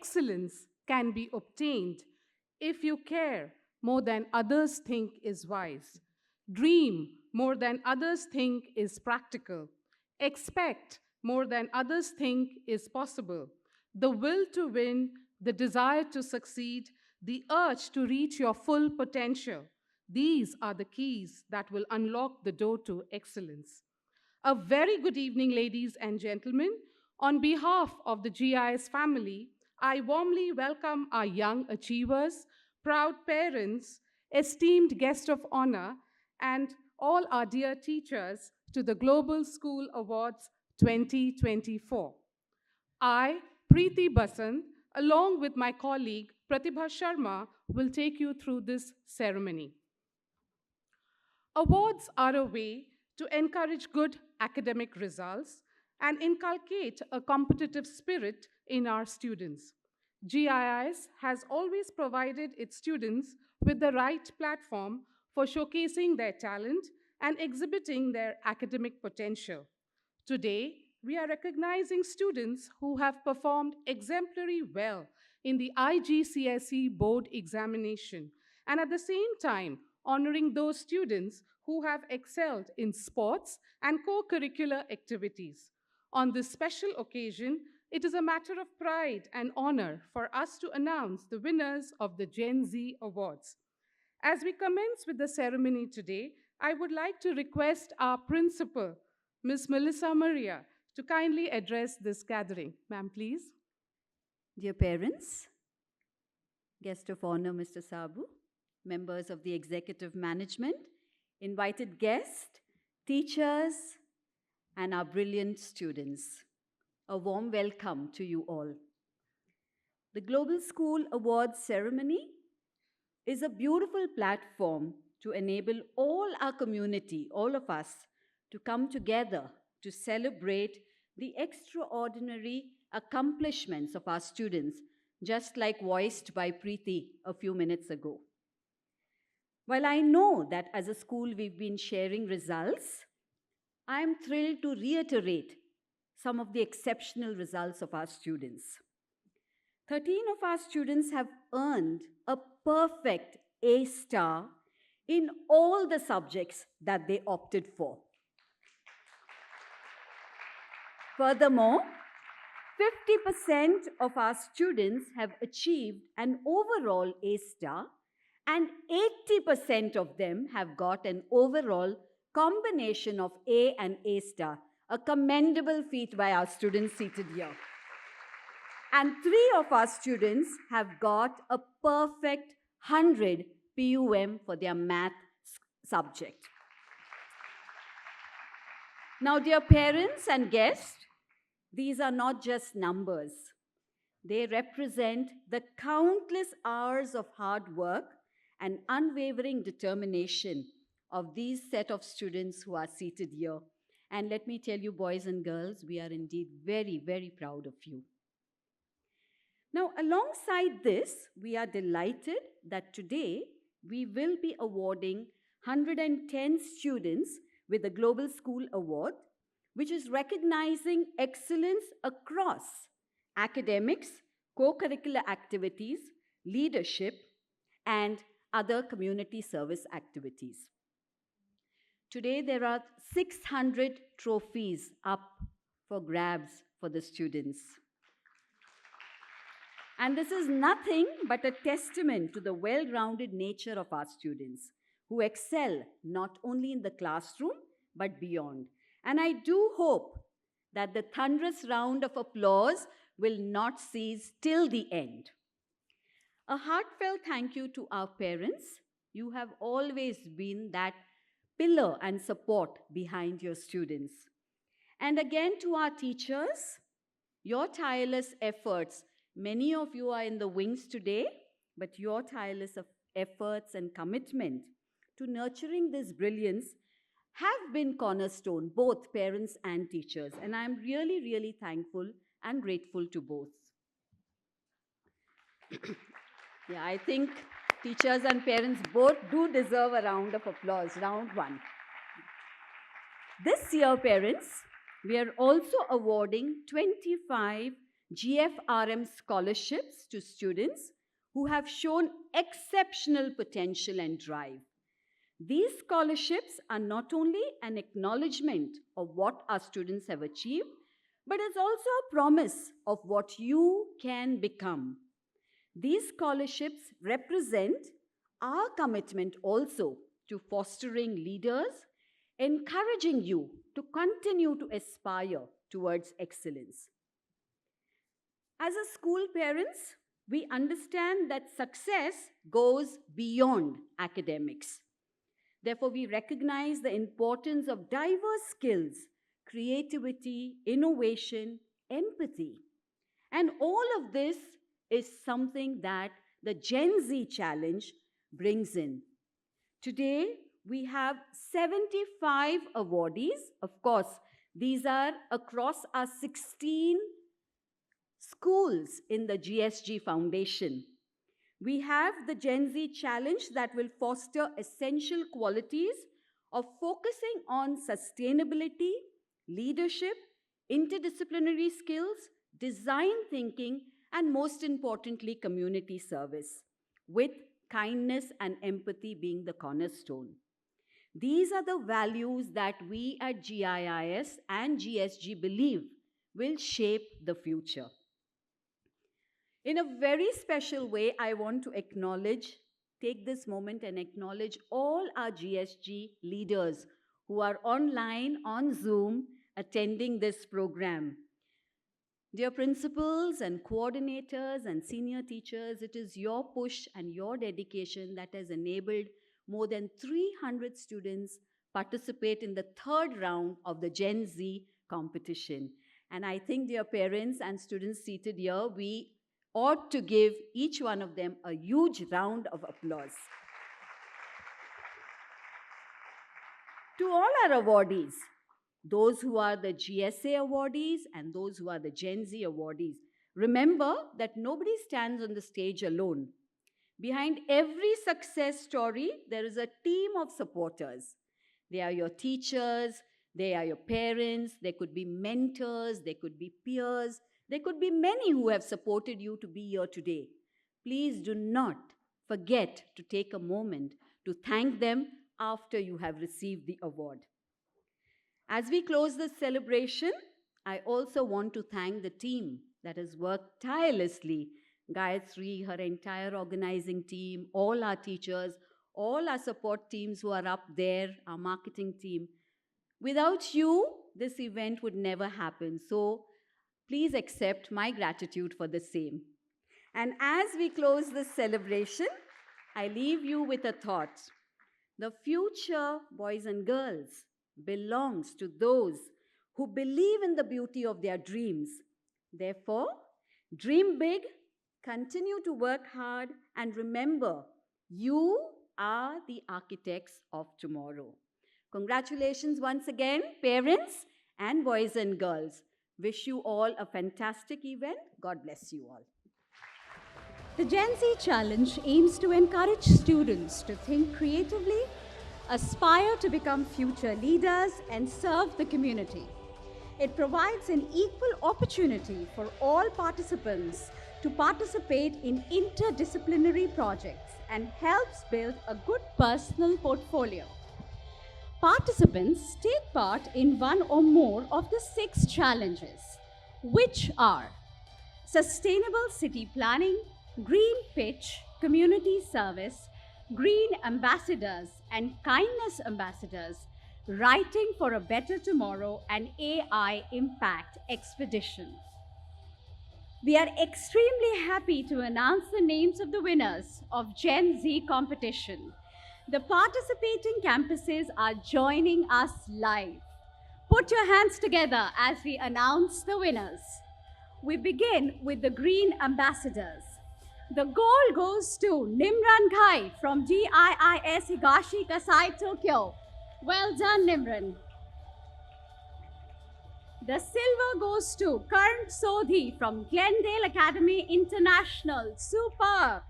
excellence can be obtained if you care more than others think is wise, dream more than others think is practical, expect more than others think is possible, the will to win, the desire to succeed, the urge to reach your full potential. These are the keys that will unlock the door to excellence. A very good evening, ladies and gentlemen. On behalf of the GIS family, I warmly welcome our young achievers, proud parents, esteemed guests of honor, and all our dear teachers to the Global School Awards 2024. I, Preeti Basan, along with my colleague Pratibha Sharma, will take you through this ceremony. Awards are a way to encourage good academic results and inculcate a competitive spirit in our students. GIS has always provided its students with the right platform for showcasing their talent and exhibiting their academic potential. Today, we are recognizing students who have performed exemplary well in the IGCSE board examination and at the same time honoring those students who have excelled in sports and co-curricular activities. On this special occasion, it is a matter of pride and honor for us to announce the winners of the Gen Z Awards. As we commence with the ceremony today, I would like to request our principal, Ms. Melissa Maria, to kindly address this gathering. Ma'am, please. Dear parents, guest of honor Mr. Sabu, members of the executive management, invited guests, teachers, and our brilliant students, a warm welcome to you all. The Global School Awards ceremony is a beautiful platform to enable all our community, all of us, to come together to celebrate the extraordinary accomplishments of our students, just like voiced by Preeti a few minutes ago. While I know that as a school we've been sharing results, I am thrilled to reiterate some of the exceptional results of our students. 13 of our students have earned a perfect A star in all the subjects that they opted for. Furthermore, 50% of our students have achieved an overall A star, and 80% of them have got an overall combination of A and A star, a commendable feat by our students seated here. And 3 of our students have got a perfect 100 PUM for their math subject. Now, dear parents and guests, these are not just numbers. They represent the countless hours of hard work and unwavering determination of these set of students who are seated here. And let me tell you, boys and girls, we are indeed very, very proud of you. Now, alongside this, we are delighted that today we will be awarding 110 students with the Global School Award, which is recognizing excellence across academics, co-curricular activities, leadership, and other community service activities. Today, there are 600 trophies up for grabs for the students. And this is nothing but a testament to the well-rounded nature of our students, who excel not only in the classroom, but beyond. And I do hope that the thunderous round of applause will not cease till the end. A heartfelt thank you to our parents. You have always been that pillar and support behind your students. And again to our teachers, your tireless efforts, many of you are in the wings today, but your tireless efforts and commitment to nurturing this brilliance have been cornerstone, both parents and teachers. And I'm really, really thankful and grateful to both. Yeah, I think teachers and parents both do deserve a round of applause, round one. This year, parents, we are also awarding 25 GFRM scholarships to students who have shown exceptional potential and drive. These scholarships are not only an acknowledgement of what our students have achieved, but it's also a promise of what you can become. These scholarships represent our commitment also to fostering leaders, encouraging you to continue to aspire towards excellence. As a school parents, we understand that success goes beyond academics. Therefore, we recognize the importance of diverse skills, creativity, innovation, empathy. And all of this is something that the Gen Z Challenge brings in. Today, we have 75 awardees. Of course, these are across our 16 schools in the GSG Foundation. We have the Gen Z Challenge that will foster essential qualities of focusing on sustainability, leadership, interdisciplinary skills, design thinking, and most importantly, community service, with kindness and empathy being the cornerstone. These are the values that we at GIIS and GSG believe will shape the future. In a very special way, I want to take this moment and acknowledge all our GSG leaders who are online on Zoom attending this program. Dear principals and coordinators and senior teachers, it is your push and your dedication that has enabled more than 300 students participate in the third round of the Gen Z competition. And I think, dear parents and students seated here, we ought to give each one of them a huge round of applause. To all our awardees, those who are the GSA awardees and those who are the Gen Z awardees, remember that nobody stands on the stage alone. Behind every success story, there is a team of supporters. They are your teachers, they are your parents, they could be mentors, they could be peers, there could be many who have supported you to be here today. Please do not forget to take a moment to thank them after you have received the award. As we close this celebration, I also want to thank the team that has worked tirelessly. Gayatri, her entire organizing team, all our teachers, all our support teams who are up there, our marketing team. Without you, this event would never happen. So please accept my gratitude for the same. And as we close this celebration, I leave you with a thought. The future, boys and girls, belongs to those who believe in the beauty of their dreams. Therefore, dream big, continue to work hard, and remember, you are the architects of tomorrow. Congratulations once again, parents and boys and girls. Wish you all a fantastic event. God bless you all. The Gen Z Challenge aims to encourage students to think creatively, aspire to become future leaders, and serve the community. It provides an equal opportunity for all participants to participate in interdisciplinary projects and helps build a good personal portfolio. Participants take part in one or more of the 6 challenges, which are Sustainable City Planning, Green Pitch, Community Service, Green Ambassadors and Kindness Ambassadors, Writing for a Better Tomorrow, and AI Impact Expedition. We are extremely happy to announce the names of the winners of Gen Z competition. The participating campuses are joining us live. Put your hands together as we announce the winners. We begin with the Green Ambassadors. The gold goes to Nimran Ghai from GIIS Higashi Kasai, Tokyo. Well done, Nimran. The silver goes to Karan Sodhi from Glendale Academy International. Superb.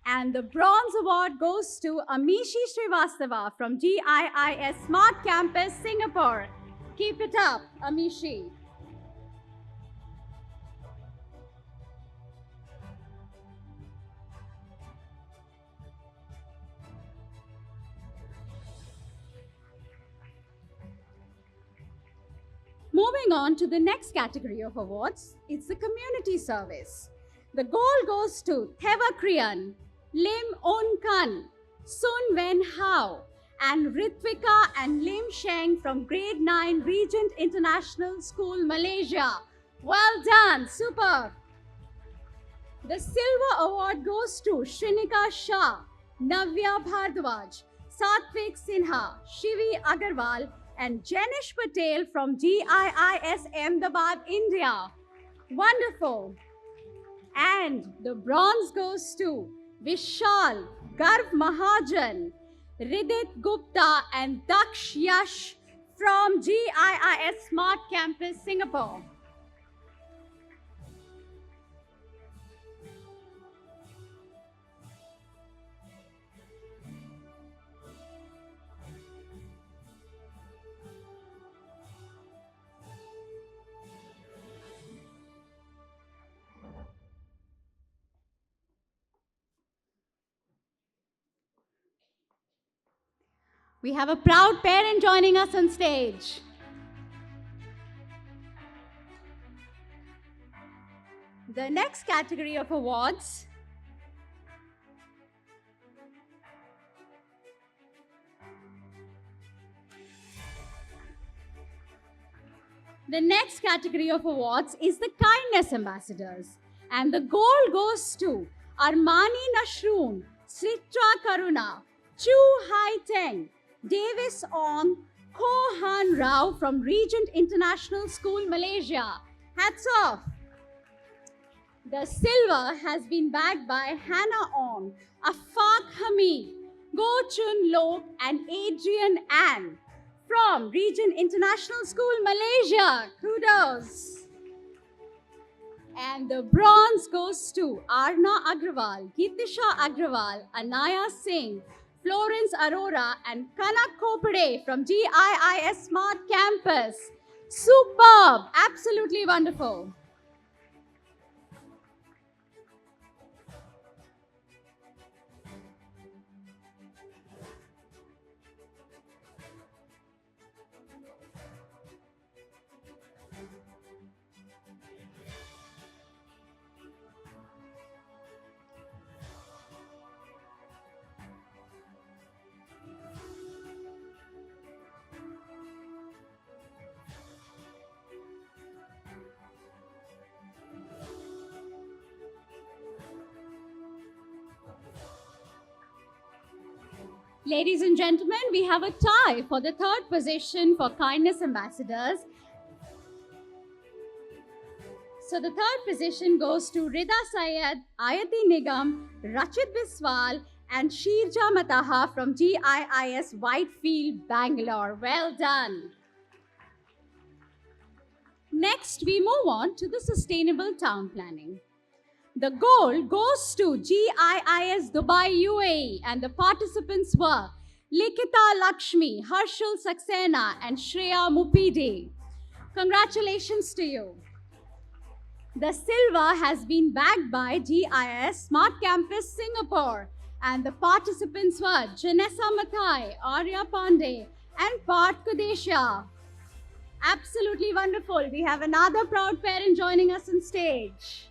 And the bronze award goes to Amishi Srivastava from GIIS Smart Campus, Singapore. Keep it up, Amishi. Moving on to the next category of awards, it's the community service. The gold goes to Theva Kriyan, Lim On Kan, Sun Wen Hao, and Ritvika and Lim Sheng from Grade 9 Regent International School, Malaysia. Well done, superb. The silver award goes to Shrinika Shah, Navya Bhardwaj, Satvik Sinha, Shivi Agarwal, and Jenish Patel from GIIS Ahmedabad, India. Wonderful. And the bronze goes to Vishal, Garv Mahajan, Ridit Gupta, and Daksh Yash from GIIS Smart Campus, Singapore. We have a proud parent joining us on stage. The next category of awards is the Kindness Ambassadors. And the gold goes to Armani Nashroon, Sritra Karuna, Chu Hai Teng, Davis Ong, Ko Han Rao from Regent International School, Malaysia. Hats off. The silver has been bagged by Hannah Ong, Afaq Hamid, Go Chun Lok, and Adrian Ann from Regent International School, Malaysia. Kudos. And the bronze goes to Arna Agrawal, Gitisha Agrawal, Anaya Singh, Florence Arora, and Kanak Kopade from GIIS Smart Campus. Superb! Absolutely wonderful. Ladies and gentlemen, we have a tie for the third position for Kindness Ambassadors. So the third position goes to Rida Syed, Ayati Nigam, Rachit Biswal, and Sheerja Mataha from GIIS Whitefield, Bangalore. Well done. Next, we move on to the sustainable town planning. The gold goes to GIIS Dubai, UAE, and the participants were Likita Lakshmi, Harshul Saxena, and Shreya Mupide. Congratulations to you. The silver has been bagged by GIIS Smart Campus, Singapore, and the participants were Janessa Mathai, Arya Pandey, and Parth Kudesha. Absolutely wonderful. We have another proud parent joining us on stage.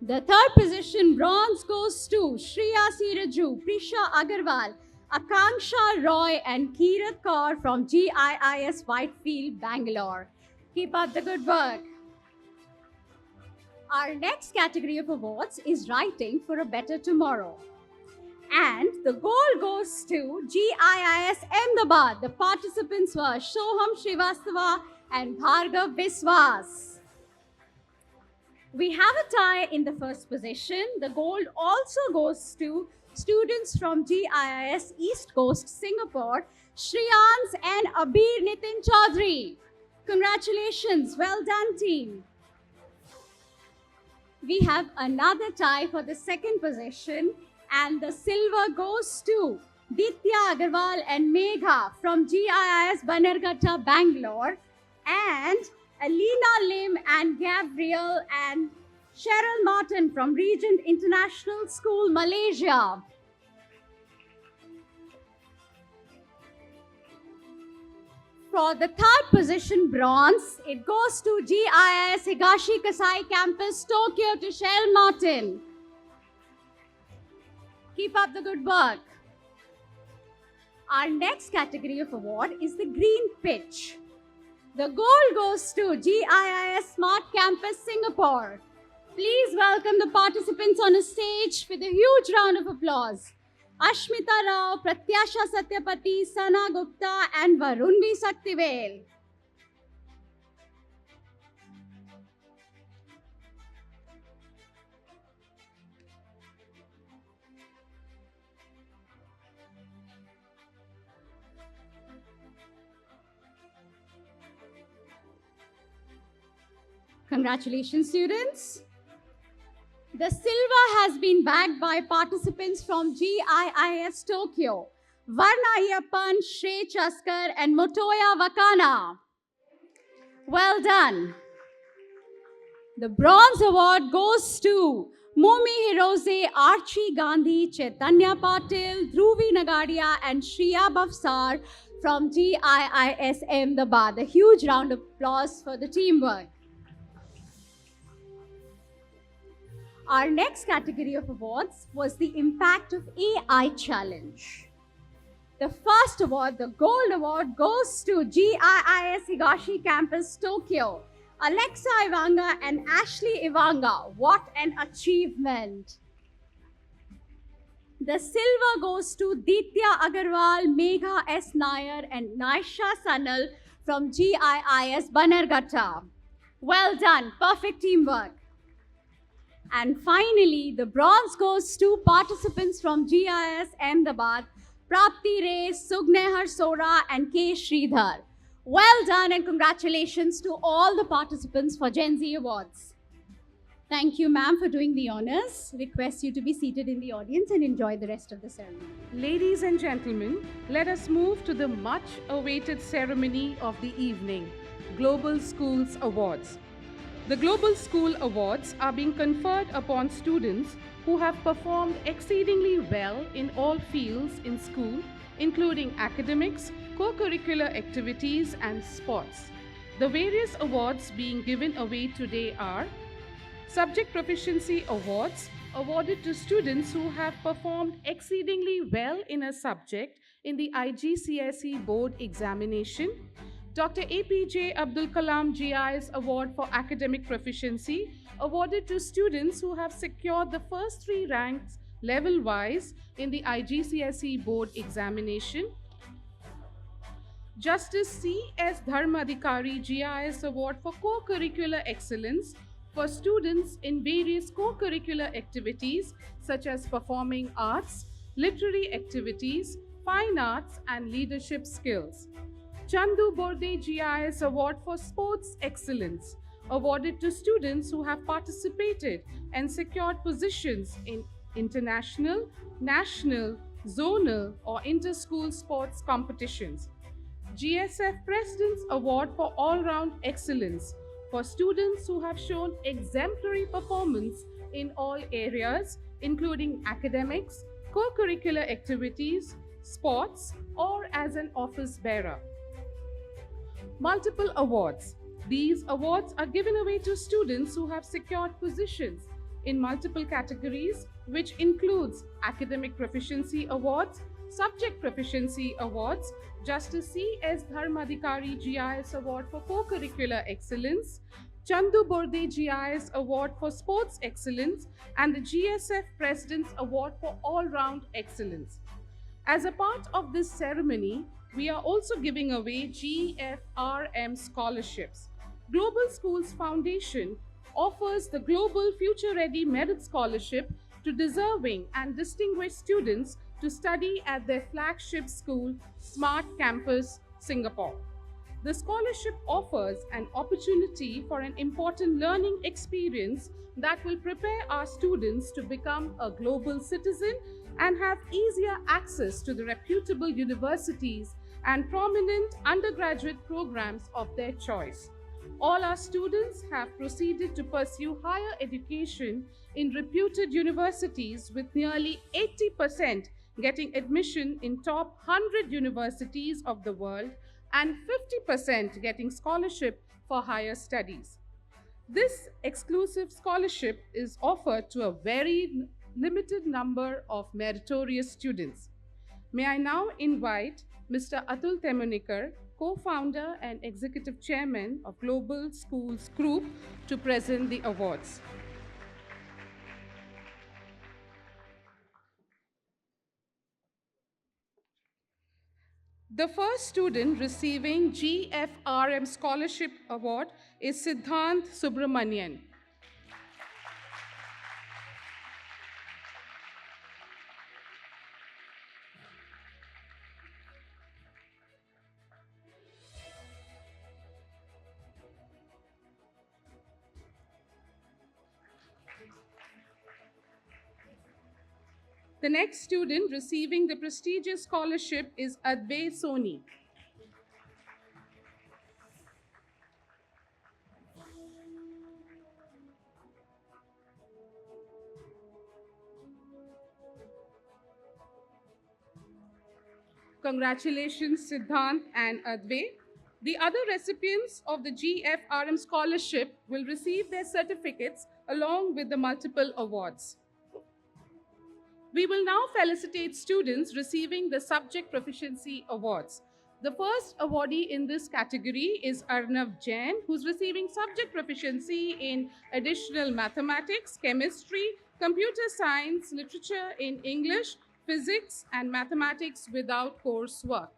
The third position, bronze, goes to Shreya Siraju, Prisha Agarwal, Akanksha Roy, and Kirat Kaur from GIIS Whitefield, Bangalore. Keep up the good work. Our next category of awards is Writing for a Better Tomorrow. And the gold goes to GIIS Ahmedabad. The participants were Shoham Srivastava and Bhargav Biswas. We have a tie in the first position. The gold also goes to students from GIIS East Coast, Singapore, Shriyans and Abir Nitin Chaudhary. Congratulations, well done team. We have another tie for the second position, and the silver goes to Ditya Agarwal and Megha from GIIS Banerghatta, Bangalore, and Alina Lim and Gabriel and Cheryl Martin from Regent International School, Malaysia. For the third position, bronze, it goes to GIS Higashi Kasai Campus, Tokyo, to Cheryl Martin. Keep up the good work. Our next category of award is the green pitch. The gold goes to GIS Smart Campus, Singapore. Please welcome the participants on a stage with a huge round of applause. Ashmita Rao, Pratyasha Satyapati, Sana Gupta and Varun V. Saktivel. Congratulations, students. The silver has been bagged by participants from GIIS Tokyo, Varna Ayyappan, Shrey Chaskar and Motoya Wakana. Well done. The bronze award goes to Momi Hirose, Archie Gandhi, Chaitanya Patil, Dhruvi Nagadia and Shriya Bafsar from GIIS Ahmedabad. A huge round of applause for the teamwork. Our next category of awards was the Impact of AI Challenge. The first award, the Gold Award, goes to GIIS Higashi Campus, Tokyo, Alexa Ivanga and Ashley Ivanga. What an achievement! The silver goes to Ditya Agarwal, Megha S. Nair and Naisha Sanal from GIIS Banerghatta. Well done, perfect teamwork. And finally, the bronze goes to participants from GIS Ahmedabad, Prapti Ray, Sugnehar Sora and K. Sridhar. Well done and congratulations to all the participants for Gen Z Awards. Thank you, ma'am, for doing the honors. Request you to be seated in the audience and enjoy the rest of the ceremony. Ladies and gentlemen, let us move to the much-awaited ceremony of the evening, Global Schools Awards. The Global School Awards are being conferred upon students who have performed exceedingly well in all fields in school, including academics, co-curricular activities, and sports. The various awards being given away today are Subject Proficiency Awards, awarded to students who have performed exceedingly well in a subject in the IGCSE board examination. Dr. APJ Abdul Kalam GIS Award for Academic Proficiency, awarded to students who have secured the first 3 ranks level-wise in the IGCSE board examination. Justice C.S. Dharmadhikari GIS Award for Co-curricular Excellence for students in various co-curricular activities such as performing arts, literary activities, fine arts, and leadership skills. Chandu Borde GIS Award for Sports Excellence, awarded to students who have participated and secured positions in international, national, zonal, or inter-school sports competitions. GSF President's Award for All-Round Excellence for students who have shown exemplary performance in all areas, including academics, co-curricular activities, sports, or as an office bearer. Multiple awards. These awards are given away to students who have secured positions in multiple categories, which includes Academic Proficiency Awards, Subject Proficiency Awards, Justice C.S. Dharmadhikari GIS Award for Co-curricular Excellence, Chandu Borde GIS Award for Sports Excellence, and the GSF President's Award for All-Round Excellence. As a part of this ceremony, we are also giving away GFRM scholarships. Global Schools Foundation offers the Global Future Ready Merit Scholarship to deserving and distinguished students to study at their flagship school, Smart Campus, Singapore. The scholarship offers an opportunity for an important learning experience that will prepare our students to become a global citizen and have easier access to the reputable universities and prominent undergraduate programs of their choice. All our students have proceeded to pursue higher education in reputed universities, with nearly 80% getting admission in top 100 universities of the world and 50% getting scholarship for higher studies. This exclusive scholarship is offered to a very limited number of meritorious students. May I now invite Mr. Atul Temunikar, co-founder and executive chairman of Global Schools Group, to present the awards. The first student receiving GFRM Scholarship Award is Siddhant Subramanian. The next student receiving the prestigious scholarship is Advay Soni. Congratulations, Siddhant and Advay. The other recipients of the GFRM scholarship will receive their certificates along with the multiple awards. We will now felicitate students receiving the Subject Proficiency Awards. The first awardee in this category is Arnav Jain, who's receiving Subject Proficiency in Additional Mathematics, Chemistry, Computer Science, Literature in English, Physics, and Mathematics without coursework.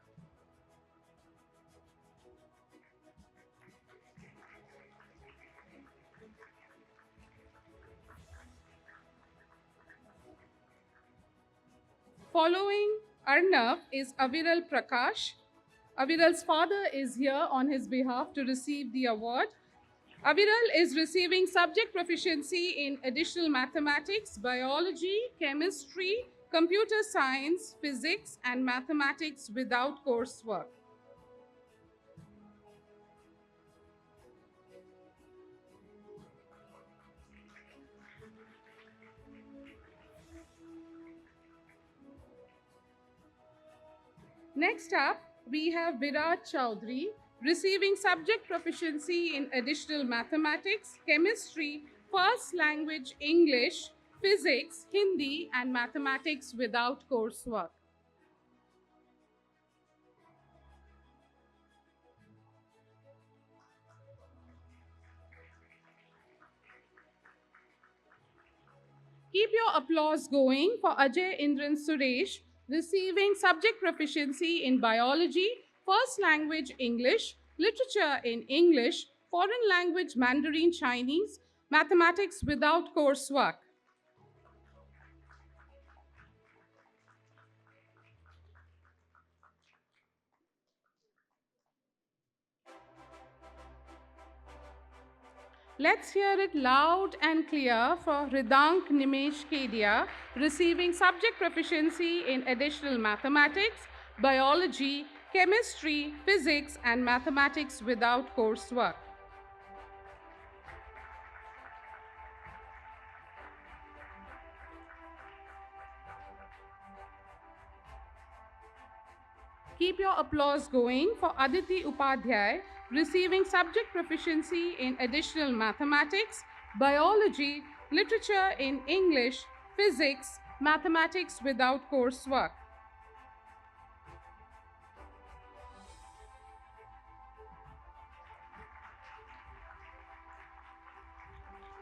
Following Arnav is Aviral Prakash. Aviral's father is here on his behalf to receive the award. Aviral is receiving Subject Proficiency in Additional Mathematics, Biology, Chemistry, Computer Science, Physics, and Mathematics without coursework. Next up, we have Virat Chaudhary, receiving Subject Proficiency in Additional Mathematics, Chemistry, First Language English, Physics, Hindi, and Mathematics without coursework. Keep your applause going for Ajay Indran Suresh, receiving Subject Proficiency in Biology, First Language English, Literature in English, Foreign Language Mandarin Chinese, Mathematics without coursework. Let's hear it loud and clear for Ridank Nimesh Kedia, receiving Subject Proficiency in Additional Mathematics, Biology, Chemistry, Physics, and Mathematics without coursework. Keep your applause going for Aditi Upadhyay, receiving Subject Proficiency in Additional Mathematics, Biology, Literature in English, Physics, Mathematics without coursework.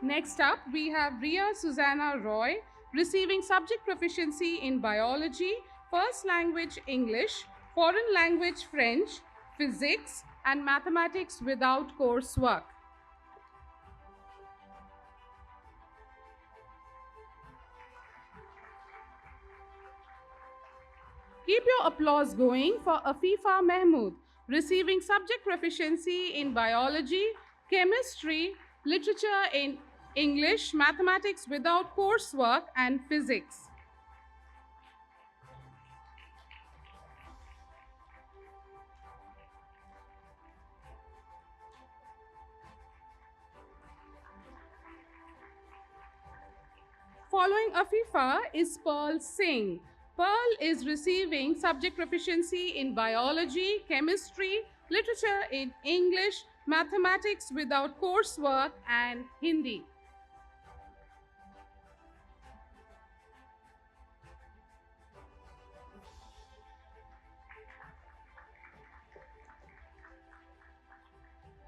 Next up, we have Ria Susanna Roy, receiving Subject Proficiency in Biology, First Language English, Foreign Language French, Physics, and Mathematics without coursework. Keep your applause going for Afifa Mahmood, receiving Subject Proficiency in Biology, Chemistry, Literature in English, Mathematics without coursework, and Physics. following Afifa is Pearl Singh. Pearl is receiving subject proficiency in biology, chemistry, literature in English, mathematics without coursework, and Hindi.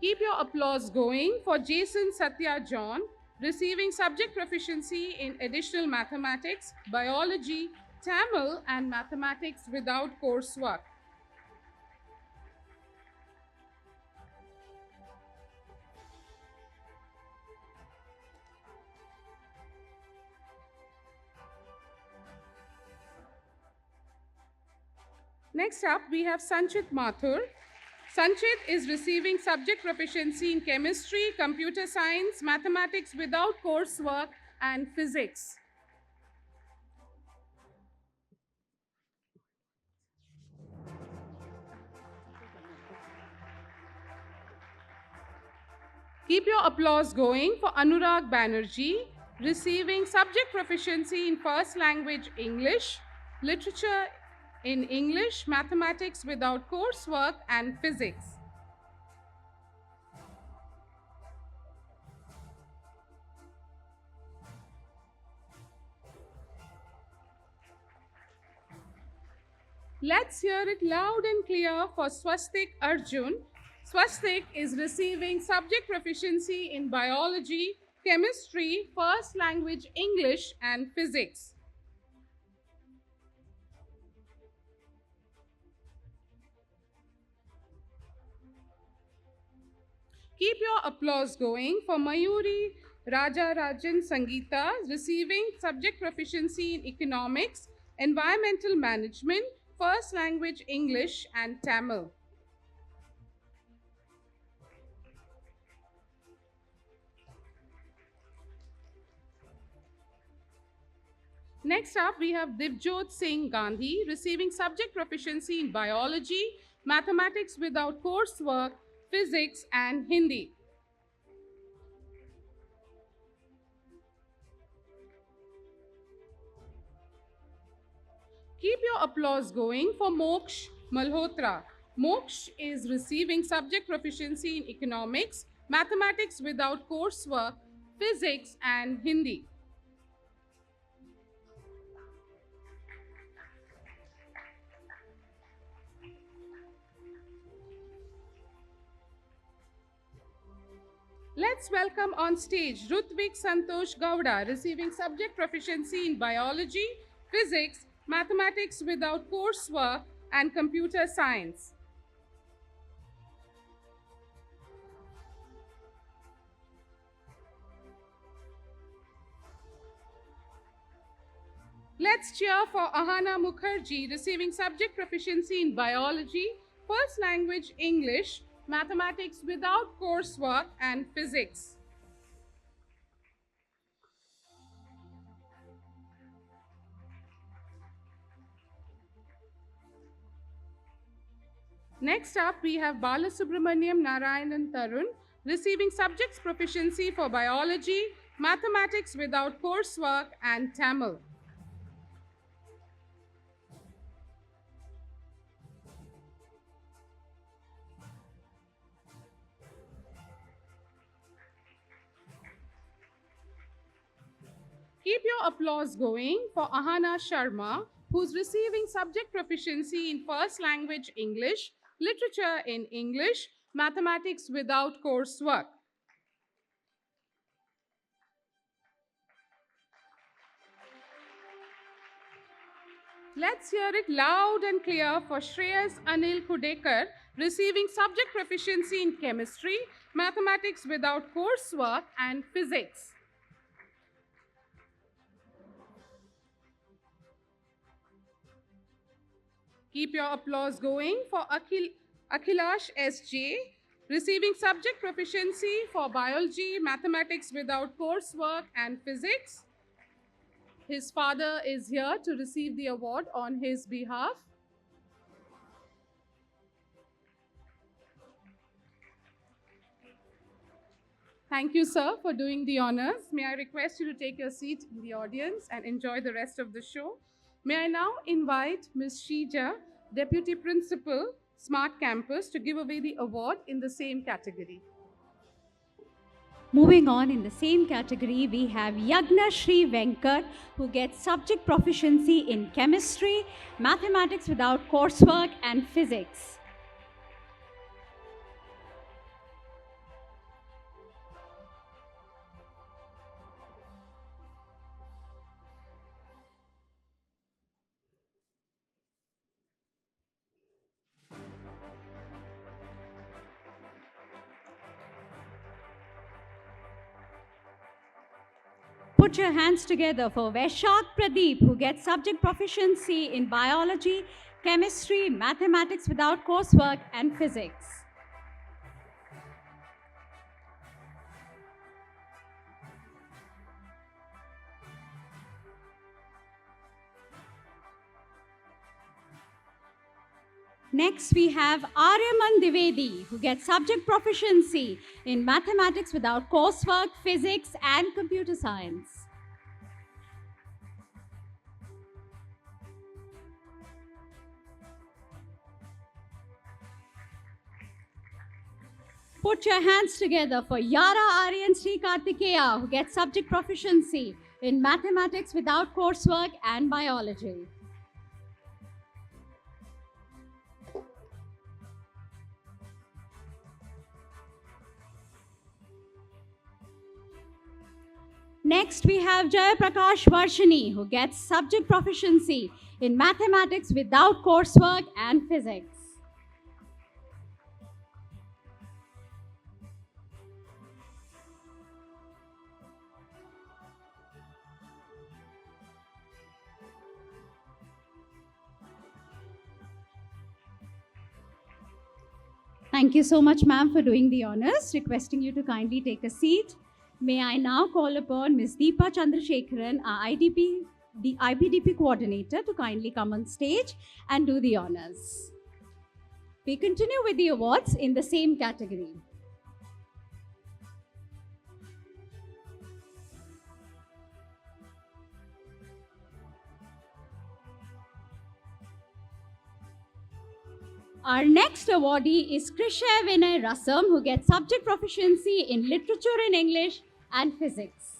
Keep your applause going for Jason Satya John, receiving subject proficiency in additional mathematics, biology, Tamil, and mathematics without coursework. Next up, we have Sanchit Mathur. Sanchit is receiving subject proficiency in chemistry, computer science, mathematics without coursework, and physics. Keep your applause going for Anurag Banerjee, receiving subject proficiency in first language English, literature in English, mathematics without coursework, and physics. Let's hear it loud and clear for Swastik Arjun. Swastik is receiving subject proficiency in biology, chemistry, first language English, and physics. Keep your applause going for Mayuri Rajarajan Sangeeta, receiving subject proficiency in economics, environmental management, first language English, and Tamil. Next up, we have Divjot Singh Gandhi, receiving subject proficiency in biology, mathematics without coursework, physics, and Hindi. Keep your applause going for Moksh Malhotra. Moksh is receiving subject proficiency in economics, mathematics without coursework, physics, and Hindi. Let's welcome on stage Rutvik Santosh Gowda, receiving subject proficiency in biology, physics, mathematics without coursework, and computer science. Let's cheer for Ahana Mukherjee, receiving subject proficiency in biology, first language English, mathematics without coursework, and physics. Next up, we have Balasubramaniam Narayanan Tarun, receiving subjects proficiency for biology, mathematics without coursework, and Tamil. Keep your applause going for Ahana Sharma, who's receiving subject proficiency in first language English, literature in English, mathematics without coursework. Let's hear it loud and clear for Shreyas Anil Kudekar, receiving subject proficiency in chemistry, mathematics without coursework, and physics. Keep your applause going for Akhilash S.J., receiving subject proficiency for biology, mathematics without coursework, and physics. His father is here to receive the award on his behalf. Thank you, sir, for doing the honors. May I request you to take your seat in the audience and enjoy the rest of the show? May I now invite Ms. Shija, Deputy Principal, Smart Campus, to give away the award in the same category. Moving on, in the same category, we have Yagna Shri Venkat, who gets subject proficiency in chemistry, mathematics without coursework, and physics. Put your hands together for Vaishak Pradeep, who gets subject proficiency in biology, chemistry, mathematics without coursework, and physics. Next, we have Aryaman Divedi, who gets subject proficiency in mathematics without coursework, physics, and computer science. Put your hands together for Yara Aryan Sri Kartikeya, who gets subject proficiency in mathematics without coursework and biology. Next, we have Jaya Prakash Varshini, who gets subject proficiency in mathematics without coursework and physics. Thank you so much, ma'am, for doing the honors. Requesting you to kindly take a seat. May I now call upon Ms. Deepa Chandrasekharan, our the IBDP coordinator, to kindly come on stage and do the honors. We continue with the awards in the same category. Our next awardee is Krisha Vinay Rasam, who gets subject proficiency in literature in English and physics.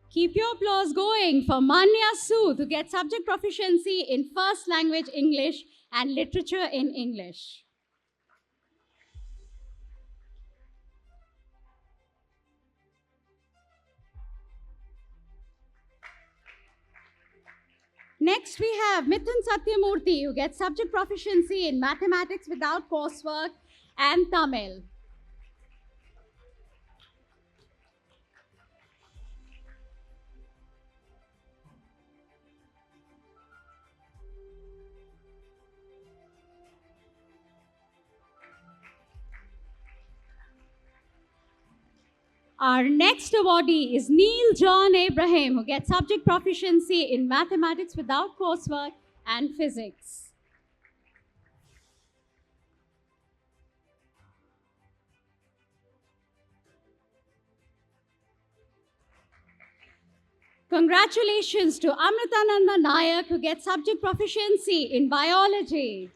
Keep your applause going for Manya Sood, who gets subject proficiency in first language English and literature in English. Next, we have Mithun Satyamurthy, who gets subject proficiency in mathematics without coursework and Tamil. Our next awardee is Neil John Abraham, who gets subject proficiency in mathematics without coursework and physics. Congratulations to Amritananda Nayak, who gets subject proficiency in biology.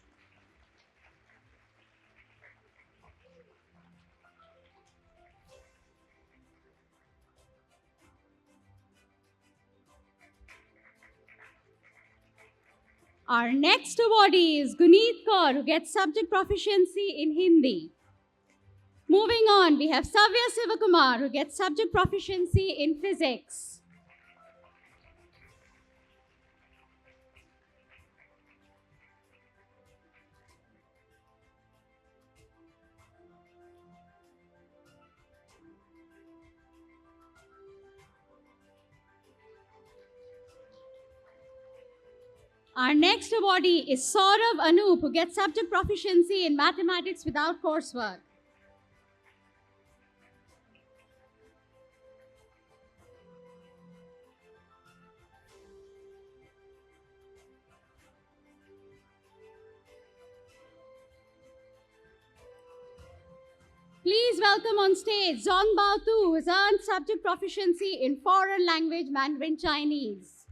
Our next awardee is Guneet Kaur, who gets subject proficiency in Hindi. Moving on, we have Savya Sivakumar, who gets subject proficiency in physics. Our next awardee is Saurav Anup, who gets subject proficiency in mathematics without coursework. Please welcome on stage Zong Bao Tu, who has earned subject proficiency in foreign language Mandarin Chinese.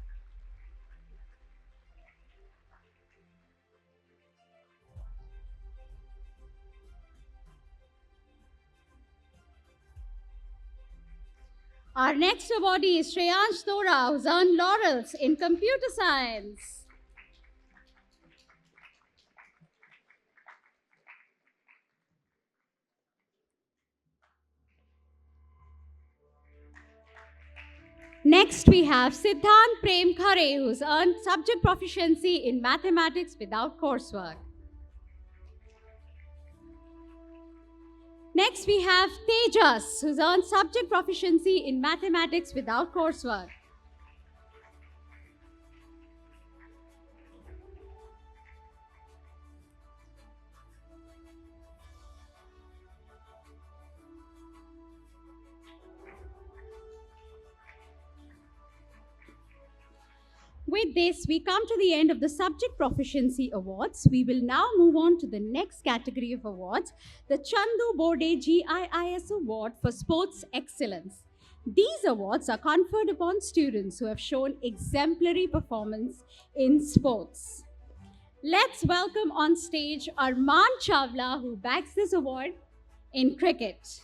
Our next awardee is Shreyansh Dora, who's earned laurels in computer science. Next, we have Siddhant Prem Khare, who's earned subject proficiency in mathematics without coursework. Next, we have Tejas, who's earned subject proficiency in mathematics without coursework. With this, we come to the end of the Subject Proficiency Awards. We will now move on to the next category of awards, the Chandu Borde GIIS Award for Sports Excellence. These awards are conferred upon students who have shown exemplary performance in sports. Let's welcome on stage Arman Chawla, who bags this award in cricket.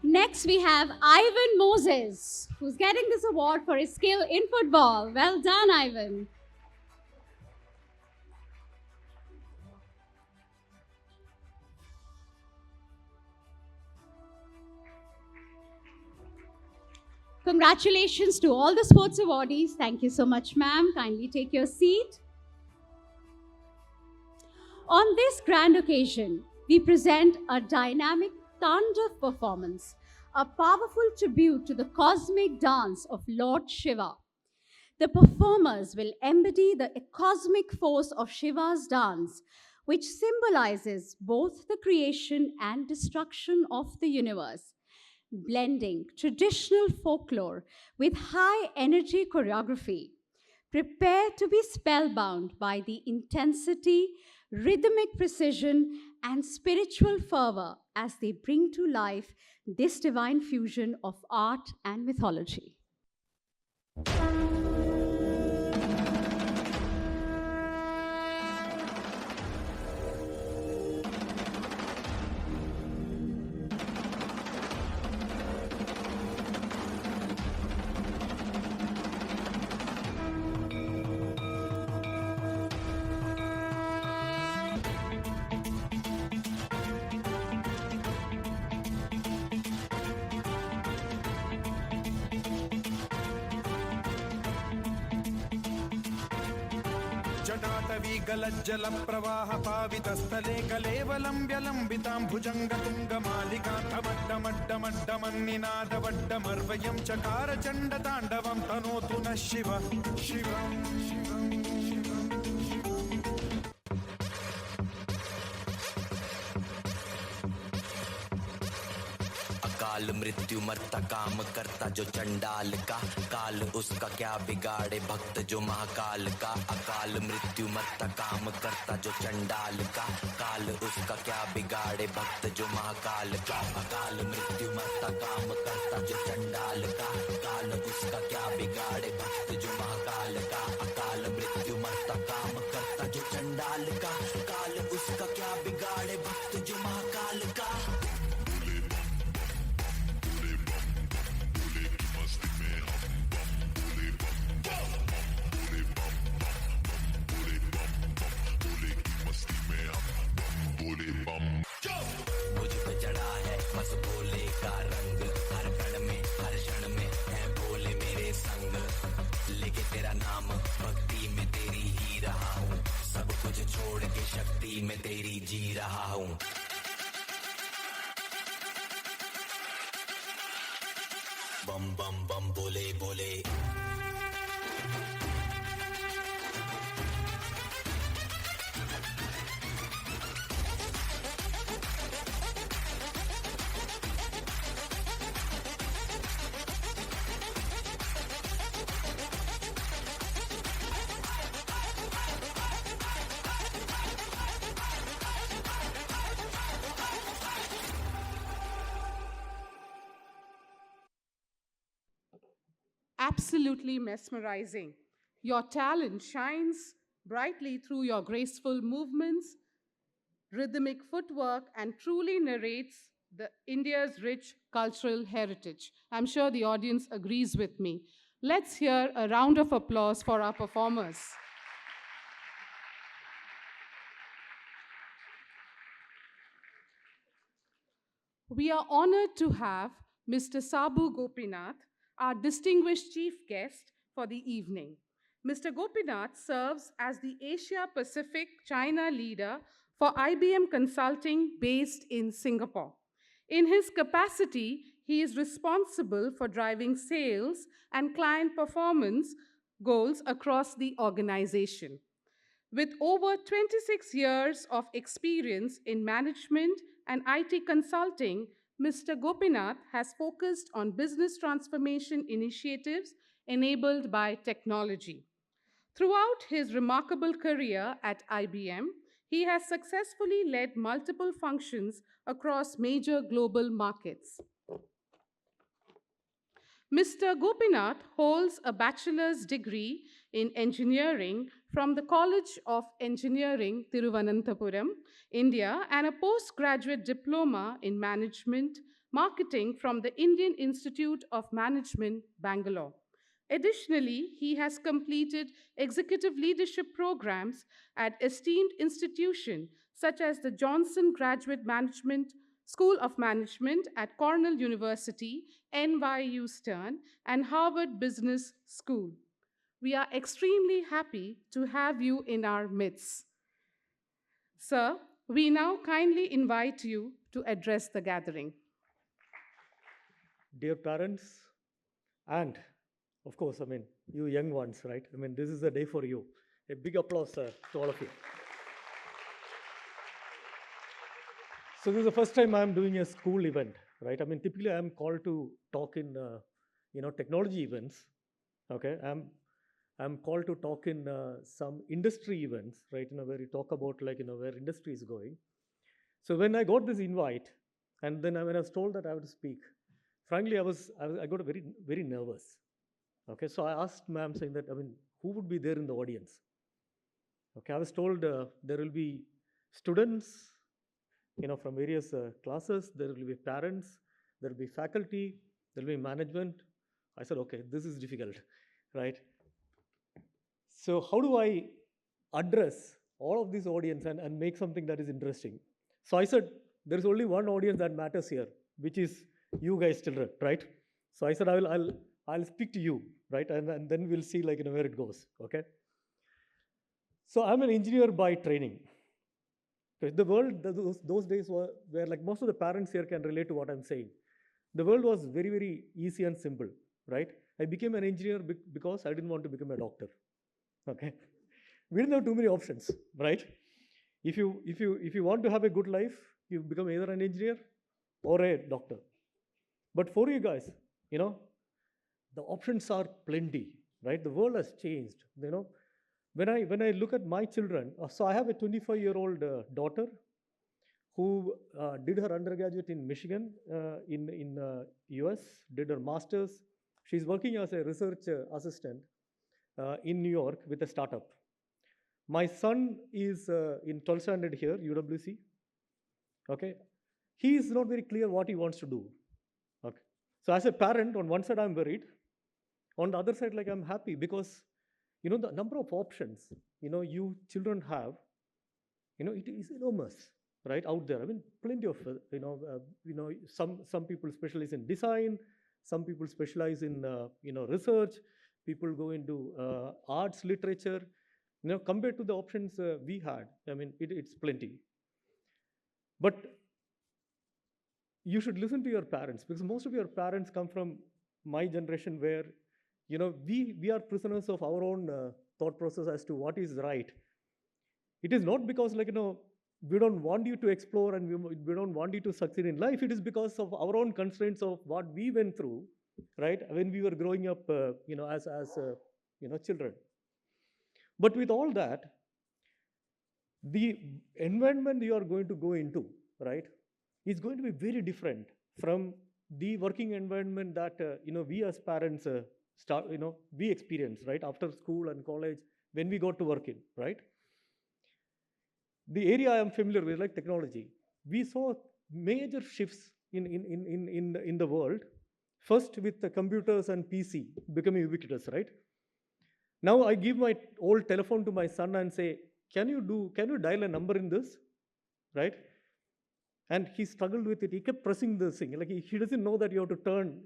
Next, we have Ivan Moses, who's getting this award for his skill in football. Well done, Ivan. Congratulations to all the sports awardees. Thank you so much, ma'am. Kindly take your seat. On this grand occasion, we present a dynamic Tandav performance, a powerful tribute to the cosmic dance of Lord Shiva. The performers will embody the cosmic force of Shiva's dance, which symbolizes both the creation and destruction of the universe, blending traditional folklore with high energy choreography. Prepare to be spellbound by the intensity, rhythmic precision, and spiritual fervor as they bring to life this divine fusion of art and mythology. जलज्जल प्रवाह पावितस्थले कलेवलं व्यलम्बितां भुजङ्गतुङ्गमालिकान्तमड्डमड्डमड्डमन्निनादवड्डमर्वयं चकार चण्डताण्डवं तनोतु नः शिव शिवम् काल मृत्यु मरता काम करता जो चंडाल का काल उसका क्या बिगाड़े भक्त जो महाकाल का अकाल मृत्यु मरता काम करता जो चंडाल का काल उसका क्या बिगाड़े भक्त जो महाकाल का अकाल मृत्यु मरता काम करता जो चंडाल का काल उसका क्या बिगाड़े भक्त जो महाकाल का अकाल मृत्यु मरता काम करता जो चंडाल का काल उसका क्या बिगाड़े भक्त जो महाकाल का मुझ पे चढ़ा है बस भोले का रंग हर कण में हर क्षण में है भोले मेरे संग लेके तेरा नाम भक्ति में तेरी ही रहा हूँ सब कुछ छोड़ के शक्ति में तेरी जी रहा हूँ बम बम बम बोले बोले absolutely mesmerizing. Your talent shines brightly through your graceful movements, rhythmic footwork, and truly narrates India's rich cultural heritage. I'm sure the audience agrees with me. Let's hear a round of applause for our performers. We are honored to have Mr. Sabu Gopinath, our distinguished chief guest for the evening. Mr. Gopinath serves as the Asia Pacific China leader for IBM Consulting based in Singapore. In his capacity, he is responsible for driving sales and client performance goals across the organization. With over 26 years of experience in management and IT consulting, Mr. Gopinath has focused on business transformation initiatives enabled by technology. Throughout his remarkable career at IBM, he has successfully led multiple functions across major global markets. Mr. Gopinath holds a bachelor's degree in engineering from the College of Engineering, Thiruvananthapuram, India, and a postgraduate diploma in management marketing from the Indian Institute of Management, Bangalore. Additionally, he has completed executive leadership programs at esteemed institutions such as the Johnson Graduate Management School of Management at Cornell University, NYU Stern, and Harvard Business School. We are extremely happy to have you in our midst. Sir, we now kindly invite you to address the gathering. Dear parents, and of course, you young ones, right? This is a day for you. A big applause, to all of you. So this is the first time I'm doing a school event, right? Typically I'm called to talk in, technology events, okay? I'm called to talk in some industry events, right? Where you talk about where industry is going. So when I got this invite, and then when I was told that I would speak, frankly, I got very, very nervous. Okay, so I asked ma'am saying that, who would be there in the audience? Okay, I was told there will be students, from various classes, there will be parents, there will be faculty, there will be management. I said, okay, this is difficult, right? So how do I address all of this audience and make something that is interesting? So I said, there is only one audience that matters here, which is you guys children, right? So I said, I'll speak to you, right? And then we'll see where it goes, okay? So I'm an engineer by training. The world, those days were like most of the parents here can relate to what I'm saying. The world was very, very easy and simple, right? I became an engineer because I didn't want to become a doctor, okay? We didn't have too many options, right? If you want to have a good life, you become either an engineer or a doctor. But for you guys, the options are plenty, right? The world has changed, When I look at my children, so I have a 25-year-old daughter who did her undergraduate in Michigan in US, did her master's. She's working as a research assistant in New York with a startup. My son is in 12th standard here, UWC. Okay, he is not very clear what he wants to do. Okay, so as a parent, on one side I'm worried, on the other side, I'm happy because the number of options you children have, it is enormous, right, out there. Plenty of some people specialize in design, some people specialize in research, people go into arts, literature. Compared to the options we had, it's plenty. But you should listen to your parents, because most of your parents come from my generation where we are prisoners of our own thought process as to what is right. It is not because we don't want you to explore and we don't want you to succeed in life. It is because of our own constraints of what we went through, right, when we were growing up, as children. But with all that, the environment you are going to go into, right, is going to be very different from the working environment that we as parents we experienced, right, after school and college, when we got to work in, right? The area I am familiar with, like technology, we saw major shifts in the world. First with the computers and PC becoming ubiquitous, right? Now I give my old telephone to my son and say, can you dial a number in this, right? And he struggled with it. He kept pressing this thing. Like he doesn't know that you have to turn.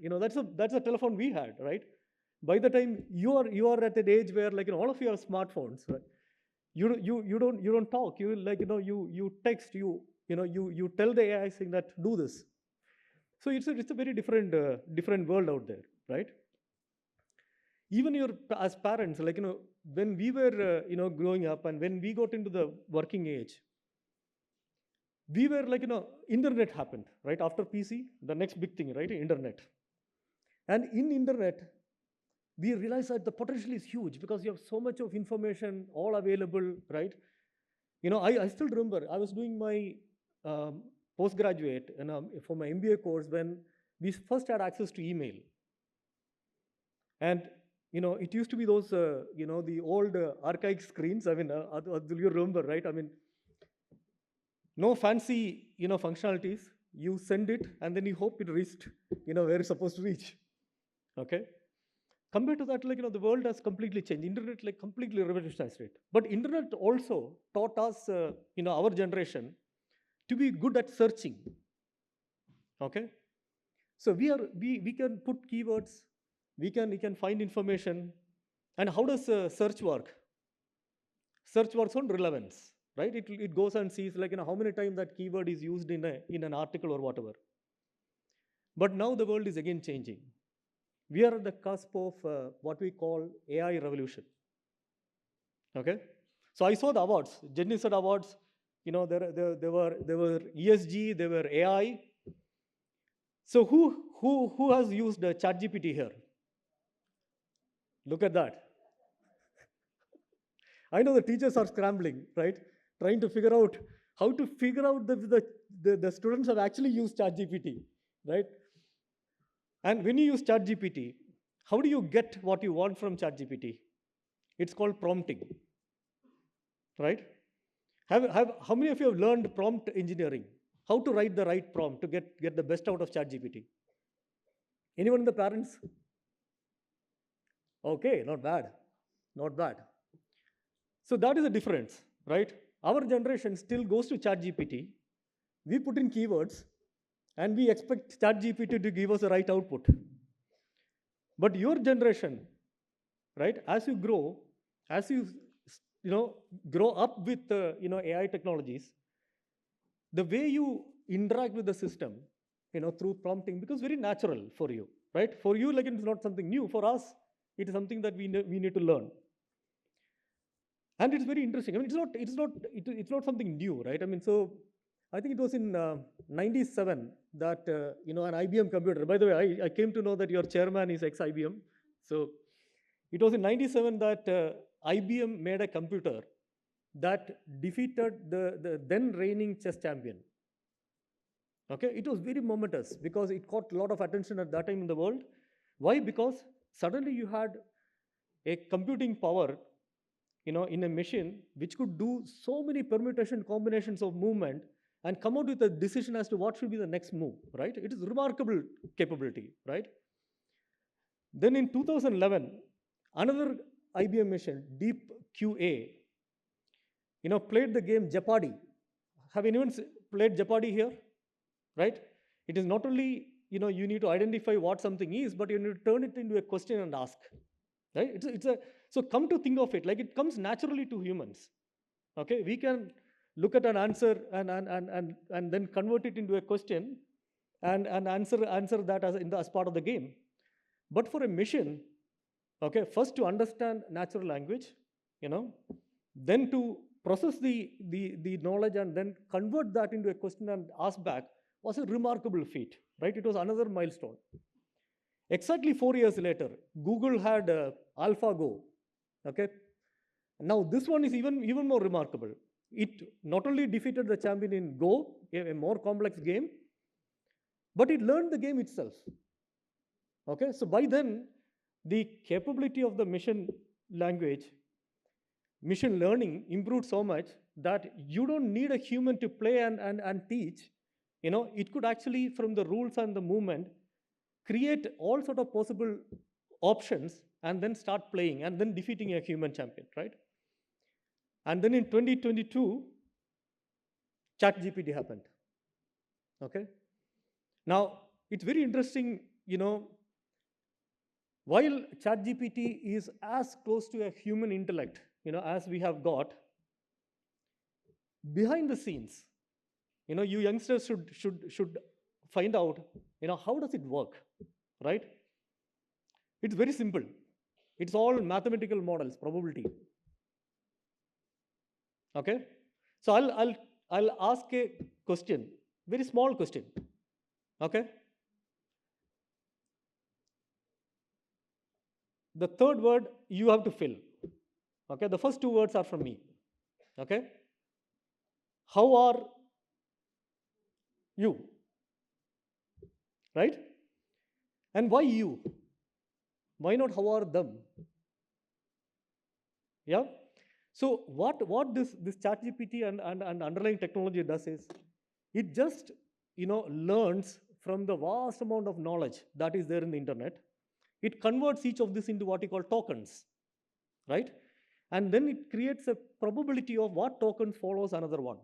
That's a telephone we had, right? By the time you are at an age where all of you have smartphones, right? You don't talk. You text. You tell the AI saying that do this. So it's a very different world out there, right? Even as parents, when we were growing up and when we got into the working age, we were internet happened, right? After PC, the next big thing, right? Internet. And in internet, we realized that the potential is huge because you have so much of information all available, right? I still remember I was doing my postgraduate for my MBA course when we first had access to email. And it used to be those, the old archaic screens. I mean, you remember, right? I mean, no fancy, functionalities. You send it, and then you hope it reached, where it's supposed to reach. Okay. Compared to that, the world has completely changed. Internet, completely revolutionized it. But internet also taught us, our generation, to be good at searching. Okay. So we can put keywords. We can find information. And how does search work? Search works on relevance, right? It goes and sees how many times that keyword is used in an article or whatever. But now the world is again changing. We are at the cusp of what we call AI revolution. Okay? So I saw the awards. Jenny said awards. There were ESG, there were AI. So who has used ChatGPT here? Look at that. I know the teachers are scrambling, right? Trying to figure out how to figure out the students have actually used ChatGPT, right? And when you use ChatGPT, how do you get what you want from ChatGPT? It's called prompting, right? How many of you have learned prompt engineering? How to write the right prompt to get the best out of ChatGPT? Anyone in the parents? Okay, not bad. Not bad. So that is the difference, right? Our generation still goes to ChatGPT. We put in keywords, and we expect ChatGPT to give us the right output. But your generation, right, as you grow, as you grow up with AI technologies, the way you interact with the system, through prompting becomes very natural for you, right? For you, it's not something new. For us, it is something that we need to learn. And it's very interesting. I mean, it's not something new, right? I mean, so I think it was in 97 that, an IBM computer, by the way, I came to know that your chairman is ex-IBM. So it was in 97 that IBM made a computer that defeated the then reigning chess champion. Okay, it was very momentous because it caught a lot of attention at that time in the world. Why? Because suddenly you had a computing power, in a machine which could do so many permutation combinations of movement and come out with a decision as to what should be the next move, right? It is remarkable capability, right? Then in 2011, another IBM machine, Deep QA, played the game Jeopardy. Have anyone played Jeopardy here? Right? It is not only, you need to identify what something is, but you need to turn it into a question and ask. Right? So come to think of it, it comes naturally to humans. Okay? We can look at an answer and then convert it into a question and answer that as part of the game. But for a machine, okay, first to understand natural language, then to process the knowledge and then convert that into a question and ask back was a remarkable feat, right? It was another milestone. Exactly 4 years later, Google had AlphaGo, okay? Now this one is even more remarkable. It not only defeated the champion in Go, a more complex game, but it learned the game itself. Okay, so by then, the capability of the machine learning improved so much that you don't need a human to play and teach. It could actually, from the rules and the movement, create all sort of possible options and then start playing and then defeating a human champion, right? And then in 2022, ChatGPT happened, okay? Now, it's very interesting, while ChatGPT is as close to a human intellect, as we have got, behind the scenes, you youngsters should find out, how does it work, right? It's very simple. It's all mathematical models, probability. Okay? So I'll ask a question, very small question. Okay? The third word you have to fill. Okay? The first two words are from me. Okay? How are you? Right? And why you? Why not how are them? Yeah? So what this ChatGPT and underlying technology does is, it just learns from the vast amount of knowledge that is there in the internet. It converts each of this into what you call tokens, right? And then it creates a probability of what token follows another one.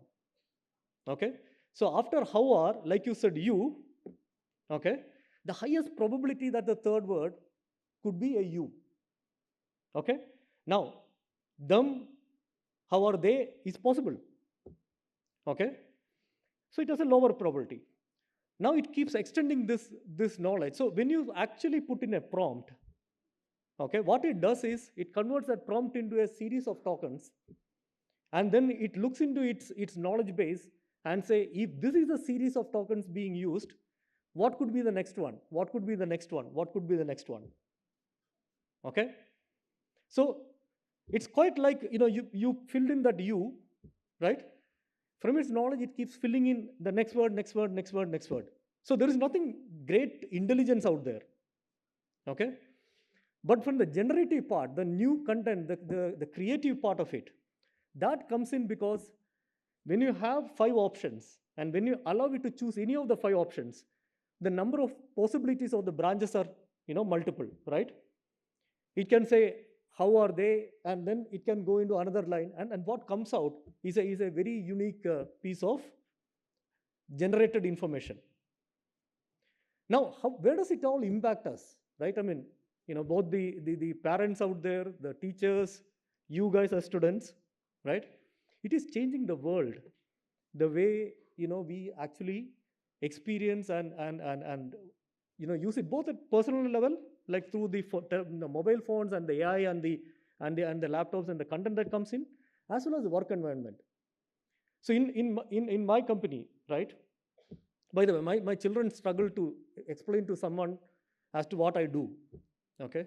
Okay? So after how are, like you said, you, okay, the highest probability that the third word could be a you. Okay? Now, them, how are they is possible. Okay? So it has a lower probability. Now it keeps extending this knowledge. So when you actually put in a prompt, okay, what it does is it converts that prompt into a series of tokens, and then it looks into its knowledge base and say, if this is a series of tokens being used, what could be the next one? What could be the next one? What could be the next one? Okay? So it's quite like, you filled in that you, right? From its knowledge, it keeps filling in the next word, next word, next word, next word. So there is nothing great intelligence out there. Okay? But from the generative part, the new content, the creative part of it, that comes in because when you have 5 options and when you allow it to choose any of the 5 options, the number of possibilities of the branches are multiple, right? It can say, how are they? And then it can go into another line. And what comes out is a very unique piece of generated information. Now, where does it all impact us, right? I mean, both the parents out there, the teachers, you guys as students, right? It is changing the world, the way, we actually experience and use it both at personal level, like through the mobile phones and the AI and the laptops and the content that comes in, as well as the work environment. So in my company, right? By the way, my children struggle to explain to someone as to what I do. Okay,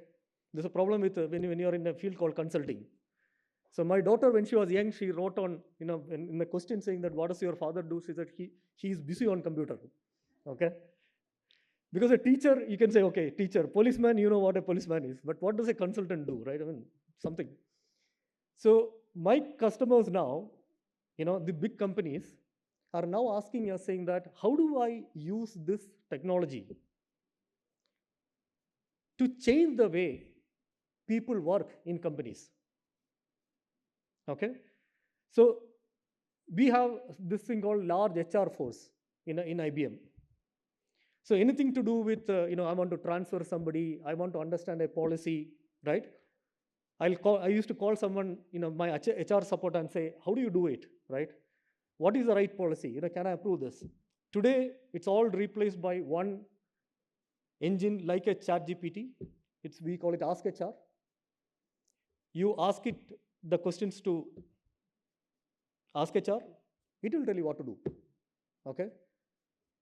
there's a problem with when you're in a field called consulting. So my daughter, when she was young, she wrote on in the question saying that what does your father do? She said he is busy on computer. Okay. Because a teacher, you can say, okay, teacher, policeman, you know what a policeman is, but what does a consultant do, right? I mean, something. So my customers now, the big companies are now asking us, saying that, how do I use this technology to change the way people work in companies? Okay? So we have this thing called large HR force in IBM. So anything to do with, I want to transfer somebody, I want to understand a policy, right? I used to call someone, my HR support and say, how do you do it, right? What is the right policy? Can I approve this? Today, it's all replaced by one engine like a ChatGPT. We call it Ask HR. You ask it the questions to Ask HR, it will tell you what to do, okay?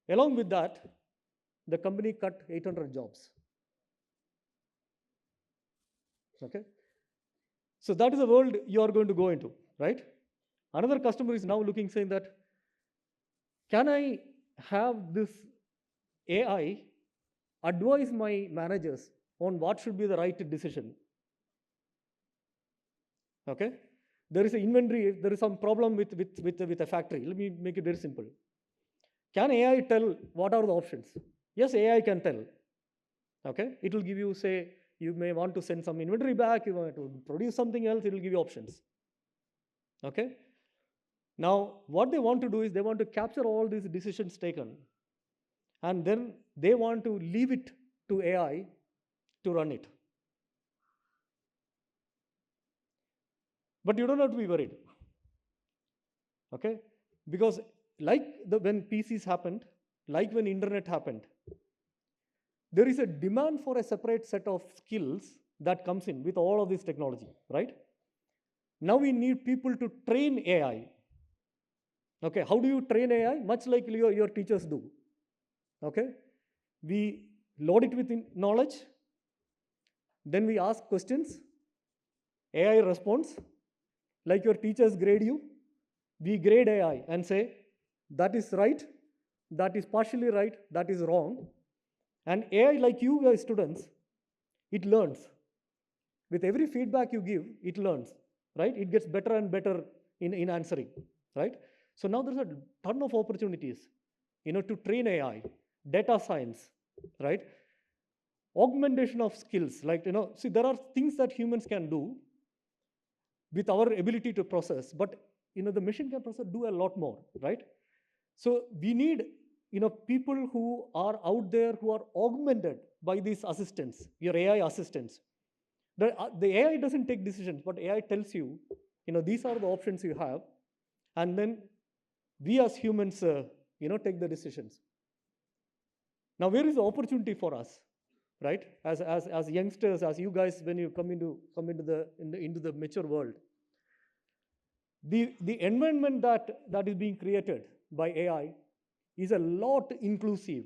Along with that, the company cut 800 jobs. Okay? So that is the world you are going to go into, right? Another customer is now looking, saying that, can I have this AI advise my managers on what should be the right decision. Okay? There is an inventory, there is some problem with a factory. Let me make it very simple. Can AI tell what are the options? Yes, AI can tell. Okay? It will give you, say, you may want to send some inventory back, you want to produce something else, it will give you options. Okay? Now, what they want to do is they want to capture all these decisions taken, and then they want to leave it to AI to run it. But you don't have to be worried. Okay? Because like when PCs happened, like when internet happened, there is a demand for a separate set of skills that comes in with all of this technology, right? Now we need people to train AI. Okay, how do you train AI? Much like your teachers do. Okay, we load it with knowledge, then we ask questions, AI responds, like your teachers grade you, we grade AI and say, that is right, that is partially right, that is wrong. And AI, like you guys students, it learns. With every feedback you give, it learns, right? It gets better and better in answering, right? So now there's a ton of opportunities, to train AI, data science, right? Augmentation of skills, like, see, there are things that humans can do with our ability to process, but, the machine can do a lot more, right? So we need, people who are out there who are augmented by these assistants, your AI assistants. The AI doesn't take decisions, but AI tells you, these are the options you have, and then we as humans, take the decisions. Now, where is the opportunity for us, right? As youngsters, as you guys, when you come into the mature world, the environment that is being created by AI is a lot inclusive.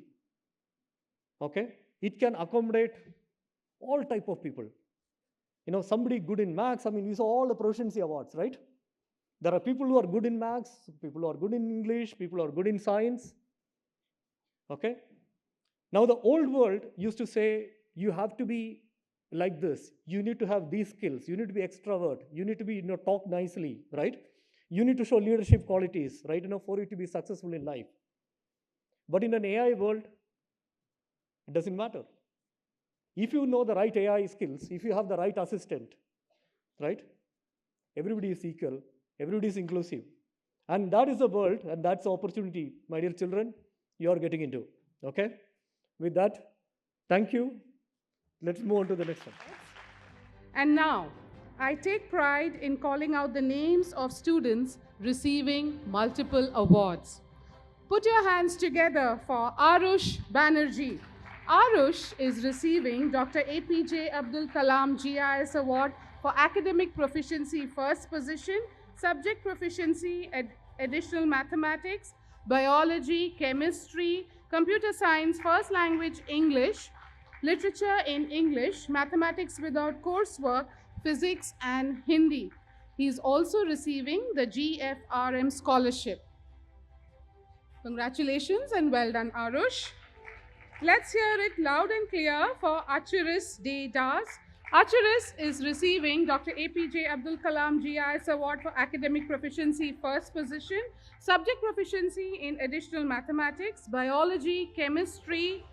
Okay, it can accommodate all type of people. Somebody good in maths. I mean, we saw all the proficiency awards, right? There are people who are good in maths, people who are good in English, people who are good in science. Okay? Now, the old world used to say, you have to be like this. You need to have these skills. You need to be extrovert. You need to be, talk nicely, right? You need to show leadership qualities, right? For you to be successful in life. But in an AI world, it doesn't matter. If you know the right AI skills, if you have the right assistant, right? Everybody is equal. Everybody is inclusive. And that is the world, and that's the opportunity, my dear children, you are getting into. Okay? With that, thank you. Let's move on to the next one. And now, I take pride in calling out the names of students receiving multiple awards. Put your hands together for Arush Banerjee. Arush is receiving Dr. APJ Abdul Kalam GIS Award for Academic Proficiency First Position, Subject Proficiency, Additional Mathematics, Biology, Chemistry, Computer Science, First Language English, Literature in English, Mathematics without Coursework, Physics and Hindi. He is also receiving the GFRM Scholarship. Congratulations and well done, Arush. Let's hear it loud and clear for Acharis Dedas. Acharis is receiving Dr. APJ Abdul Kalam GIS Award for Academic Proficiency First Position, Subject Proficiency in Additional Mathematics, Biology, Chemistry,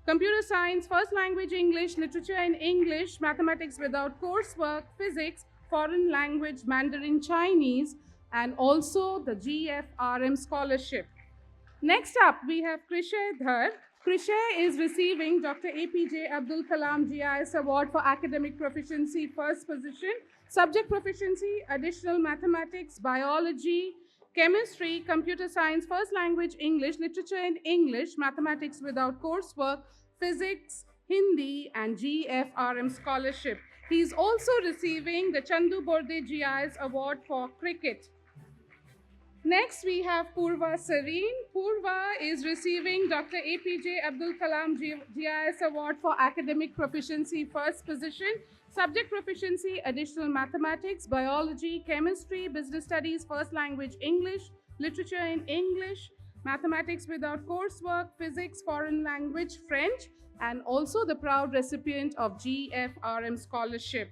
Computer Science, First Language English, Literature in English, Mathematics without Coursework, Physics, Foreign Language Mandarin Chinese, and also the GFRM Scholarship. Next up, we have Krishay Dhar. Krishay is receiving Dr. APJ Abdul Kalam GIS Award for Academic Proficiency First Position, Subject Proficiency, Additional Mathematics, Biology, Chemistry, Computer Science, First Language English, Literature in English, Mathematics without Coursework, Physics, Hindi, and GFRM Scholarship. He is also receiving the Chandu Borde GIS Award for Cricket. Next, we have Purva Sareen. Purva is receiving Dr. APJ Abdul Kalam GIS Award for Academic Proficiency First Position, Subject Proficiency, Additional Mathematics, Biology, Chemistry, Business Studies, First Language English, Literature in English, Mathematics Without Coursework, Physics, Foreign Language, French, and also the proud recipient of GFRM Scholarship.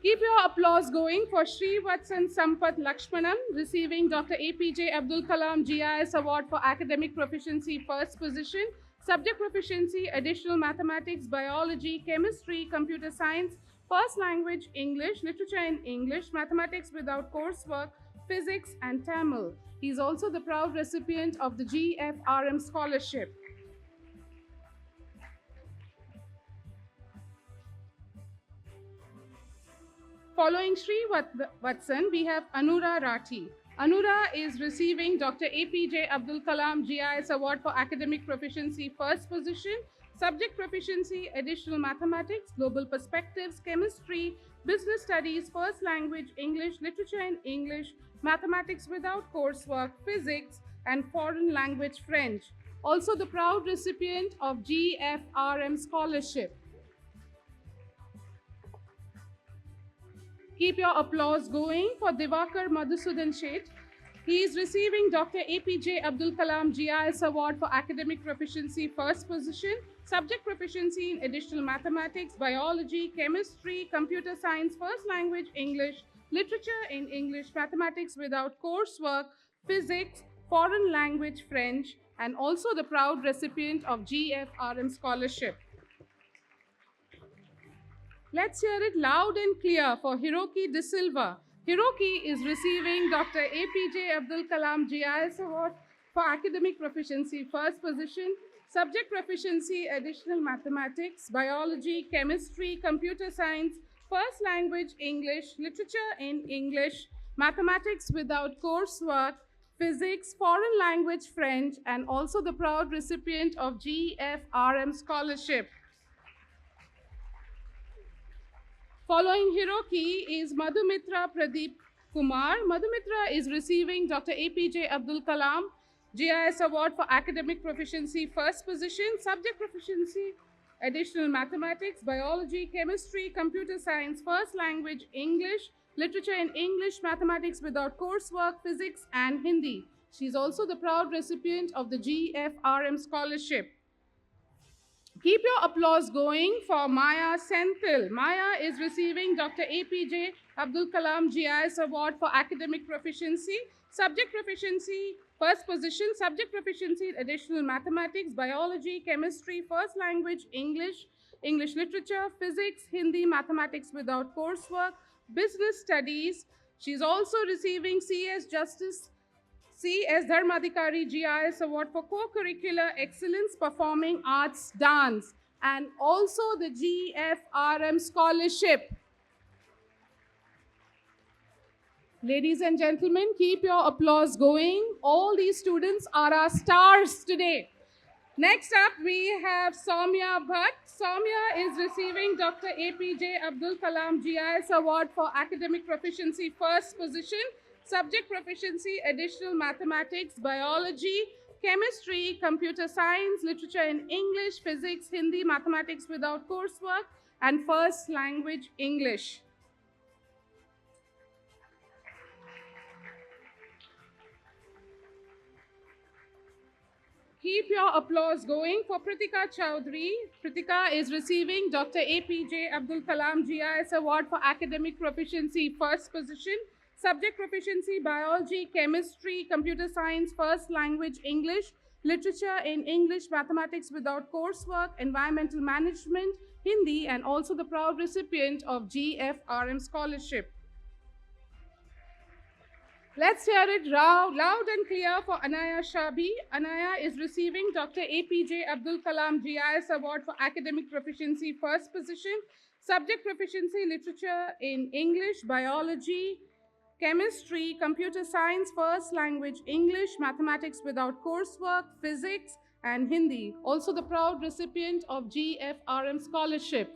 Keep your applause going for Srivatsan Sampath Lakshmanam, receiving Dr. APJ Abdul Kalam GIS Award for Academic Proficiency, first position, Subject Proficiency, Additional Mathematics, Biology, Chemistry, Computer Science, First Language, English, Literature in English, Mathematics Without Coursework, Physics, and Tamil. He is also the proud recipient of the GFRM Scholarship. Following Srivatsan, we have Anura Rathi. Anura is receiving Dr. APJ Abdul Kalam GIS Award for Academic Proficiency, first position, Subject Proficiency, Additional Mathematics, Global Perspectives, Chemistry, Business Studies, First Language, English, Literature in English, Mathematics Without Coursework, Physics, and Foreign Language, French. Also the proud recipient of GFRM Scholarship. Keep your applause going for Divakar Madhusudan Sheth. He is receiving Dr. APJ Abdul Kalam GIS Award for Academic Proficiency, first position, Subject Proficiency in Additional Mathematics, Biology, Chemistry, Computer Science, First Language, English, Literature in English, Mathematics Without Coursework, Physics, Foreign Language, French, and also the proud recipient of GFRM Scholarship. Let's hear it loud and clear for Hiroki De Silva. Hiroki is receiving Dr. APJ Abdul Kalam GIS Award for Academic Proficiency, first position, Subject Proficiency, Additional Mathematics, Biology, Chemistry, Computer Science, First Language, English, Literature in English, Mathematics Without Coursework, Physics, Foreign Language, French, and also the proud recipient of GFRM Scholarship. Following Hiroki is Madhumitra Pradeep Kumar. Madhumitra is receiving Dr. APJ Abdul Kalam GIS Award for Academic Proficiency, first position, Subject Proficiency, Additional Mathematics, Biology, Chemistry, Computer Science, First Language, English, Literature in English, Mathematics Without Coursework, Physics, and Hindi. She is also the proud recipient of the GFRM Scholarship. Keep your applause going for Maya Senthil. Maya is receiving Dr. APJ Abdul Kalam GIS Award for Academic Proficiency, Subject Proficiency, first position, Subject Proficiency, Additional Mathematics, Biology, Chemistry, First Language, English, English Literature, Physics, Hindi, Mathematics Without Coursework, Business Studies. She's also receiving C.S. Dharmadhikari GIS Award for Co-Curricular Excellence Performing Arts Dance, and also the GFRM Scholarship. Ladies and gentlemen, keep your applause going. All these students are our stars today. Next up, we have Soumya Bhatt. Soumya is receiving Dr. APJ Abdul Kalam GIS Award for Academic Proficiency, first position, Subject Proficiency, Additional Mathematics, Biology, Chemistry, Computer Science, Literature in English, Physics, Hindi, Mathematics Without Coursework, and First Language, English. Keep your applause going for Pritika Chowdhury. Pritika is receiving Dr. APJ Abdul Kalam GIS Award for Academic Proficiency, first position, Subject Proficiency, Biology, Chemistry, Computer Science, First Language, English, Literature in English, Mathematics Without Coursework, Environmental Management, Hindi, and also the proud recipient of GFRM Scholarship. Let's hear it loud and clear for Anaya Shabi. Anaya is receiving Dr. APJ Abdul Kalam GIS Award for Academic Proficiency, first position, Subject Proficiency, Literature in English, Biology, Chemistry, Computer Science, First Language, English, Mathematics Without Coursework, Physics, and Hindi. Also the proud recipient of GFRM Scholarship.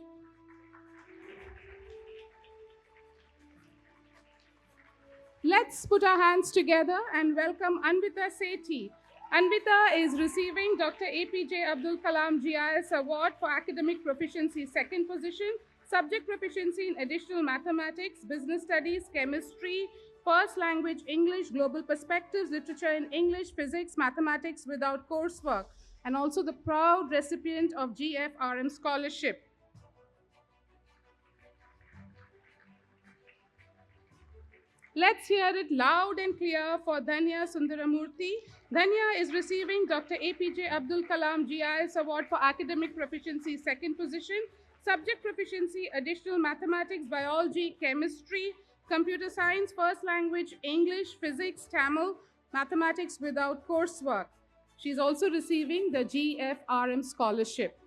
Let's put our hands together and welcome Anvita Sethi. Anvita is receiving Dr. APJ Abdul Kalam GIS Award for Academic Proficiency, second position, Subject Proficiency in Additional Mathematics, Business Studies, Chemistry, First Language English, Global Perspectives, Literature in English, Physics, Mathematics without coursework, and also the proud recipient of GFRM Scholarship. Let's hear it loud and clear for Dhanya Sundaramurthy. Dhanya is receiving Dr. APJ Abdul Kalam GIS Award for Academic Proficiency, second position, Subject Proficiency, Additional Mathematics, Biology, Chemistry, Computer Science, First Language, English, Physics, Tamil, Mathematics without coursework. She's also receiving the GFRM Scholarship.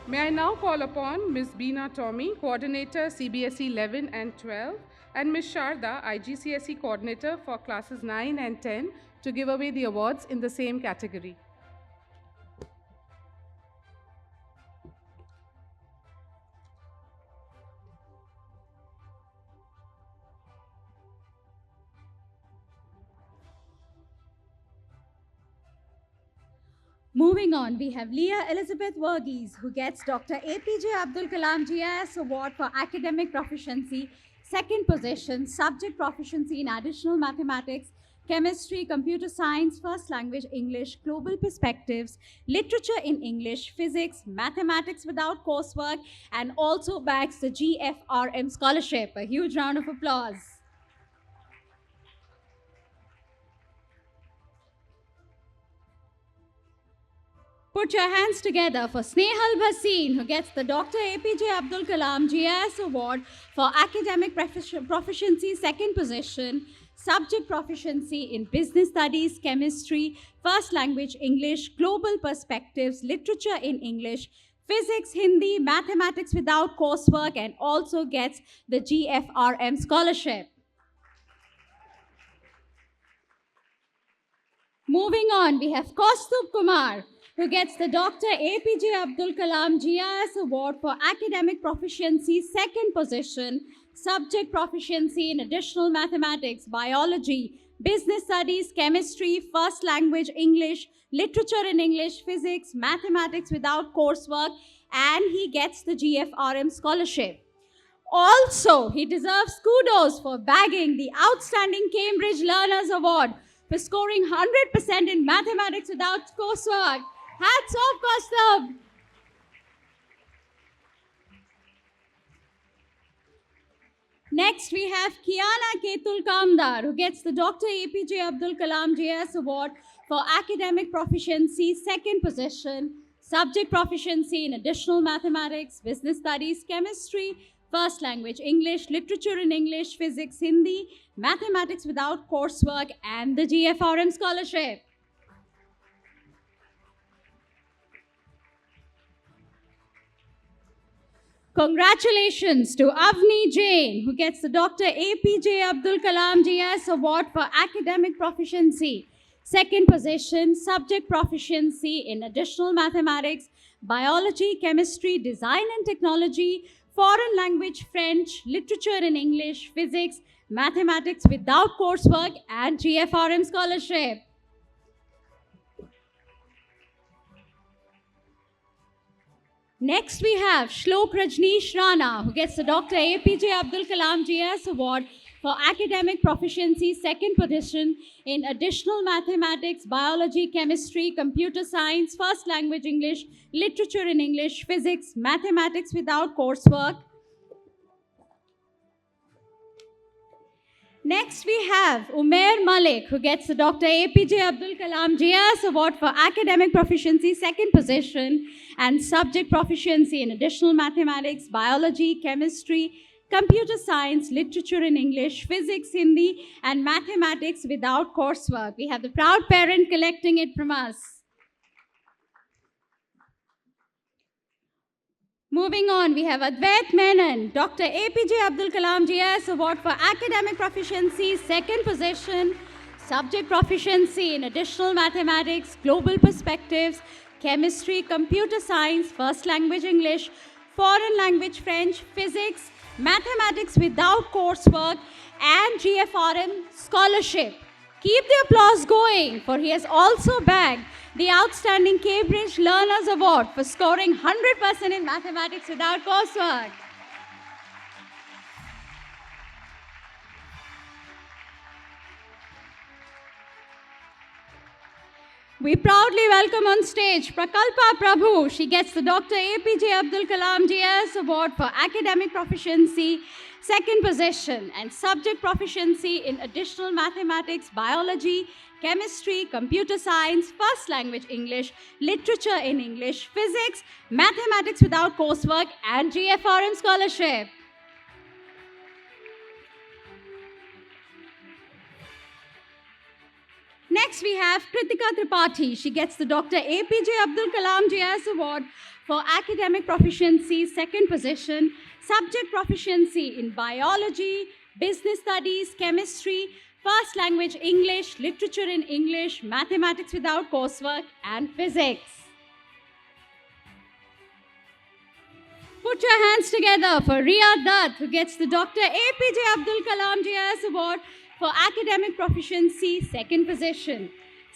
May I now call upon Ms. Beena Tommy, Coordinator CBSE 11 and 12, and Ms. Sharda, IGCSE Coordinator for classes 9 and 10, to give away the awards in the same category. Moving on, we have Leah Elizabeth Verghese, who gets Dr. APJ Abdul Kalam GIS Award for Academic Proficiency, second position, Subject Proficiency in Additional Mathematics, Chemistry, Computer Science, First Language English, Global Perspectives, Literature in English, Physics, Mathematics without coursework, and also bags the GFRM Scholarship. A huge round of applause. Put your hands together for Snehal Bhasin, who gets the Dr. APJ Abdul Kalam GIS Award for Academic Proficiency, second position, Subject Proficiency in Business Studies, Chemistry, First Language English, Global Perspectives, Literature in English, Physics, Hindi, Mathematics without coursework, and also gets the GFRM Scholarship. Moving on, we have Kaustubh Kumar, who gets the Dr. APJ Abdul Kalam GIS Award for Academic Proficiency, second position, Subject Proficiency in Additional Mathematics, Biology, Business Studies, Chemistry, First Language English, Literature in English, Physics, Mathematics without coursework, and he gets the GFRM Scholarship. Also, he deserves kudos for bagging the Outstanding Cambridge Learners Award for scoring 100% in mathematics without coursework. Hats off, Kaustubh! Next, we have Kiana Ketul Kamdar, who gets the Dr. APJ Abdul Kalam GIS Award for Academic Proficiency, second position, Subject Proficiency in Additional Mathematics, Business Studies, Chemistry, First Language English, Literature in English, Physics, Hindi, Mathematics without coursework, and the GFRM Scholarship. Congratulations to Avni Jain, who gets the Dr. APJ Abdul Kalam GIS Award for Academic Proficiency, second position, Subject Proficiency in Additional Mathematics, Biology, Chemistry, Design and Technology, Foreign Language French, Literature in English, Physics, Mathematics without coursework, and GFRM Scholarship. Next, we have Shlok Rajneesh Rana, who gets the Dr. APJ Abdul Kalam GIS Award for Academic Proficiency, second position in Additional Mathematics, Biology, Chemistry, Computer Science, First Language English, Literature in English, Physics, Mathematics without coursework. Next, we have Umair Malik, who gets the Dr. APJ Abdul Kalam GIS Award for Academic Proficiency, second position, and Subject Proficiency in Additional Mathematics, Biology, Chemistry, Computer Science, Literature in English, Physics, Hindi, and Mathematics without coursework. We have the proud parent collecting it from us. Moving on, we have Advait Menon, Dr. APJ Abdul Kalam GIS Award for Academic Proficiency, second position, subject proficiency in additional mathematics, global perspectives, chemistry, computer science, first language English, foreign language French, physics, mathematics without coursework, and GFRM scholarship. Keep the applause going, for he has also bagged the Outstanding Cambridge Learners Award for scoring 100% in mathematics without coursework. We proudly welcome on stage Prakalpa Prabhu. She gets the Dr. APJ Abdul Kalam GS Award for academic proficiency, second position, and subject proficiency in additional mathematics, biology, chemistry, computer science, first language English, literature in English, physics, mathematics without coursework, and GFRM scholarship. Next, we have Kritika Tripathi. She gets the Dr. APJ Abdul Kalam GS Award for academic proficiency, second position, subject proficiency in biology, business studies, chemistry, first language English, literature in English, mathematics without coursework, and physics. Put your hands together for Riya Dutt, who gets the Dr. APJ Abdul Kalam GS Award for academic proficiency, second position,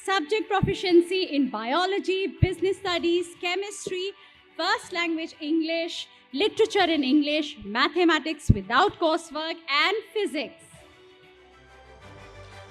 subject proficiency in biology, business studies, chemistry, first language English, literature in English, mathematics without coursework, and physics.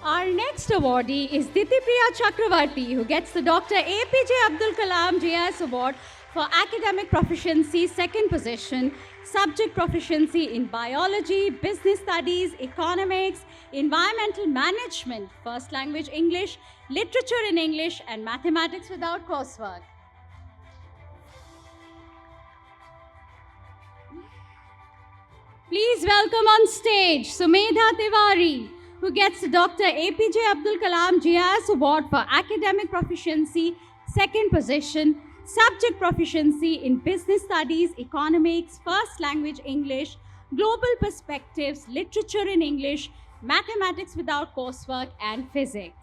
Our next awardee is Ditipriya Chakravarti, who gets the Dr. APJ Abdul Kalam GS Award for academic proficiency, second position, subject proficiency in biology, business studies, economics, environmental management, first language English, literature in English, and mathematics without coursework. Please welcome on stage Sumedha Tiwari, who gets the Dr. APJ Abdul Kalam GS Award for academic proficiency, second position, subject proficiency in business studies, economics, first language English, global perspectives, literature in English, mathematics without coursework, and physics.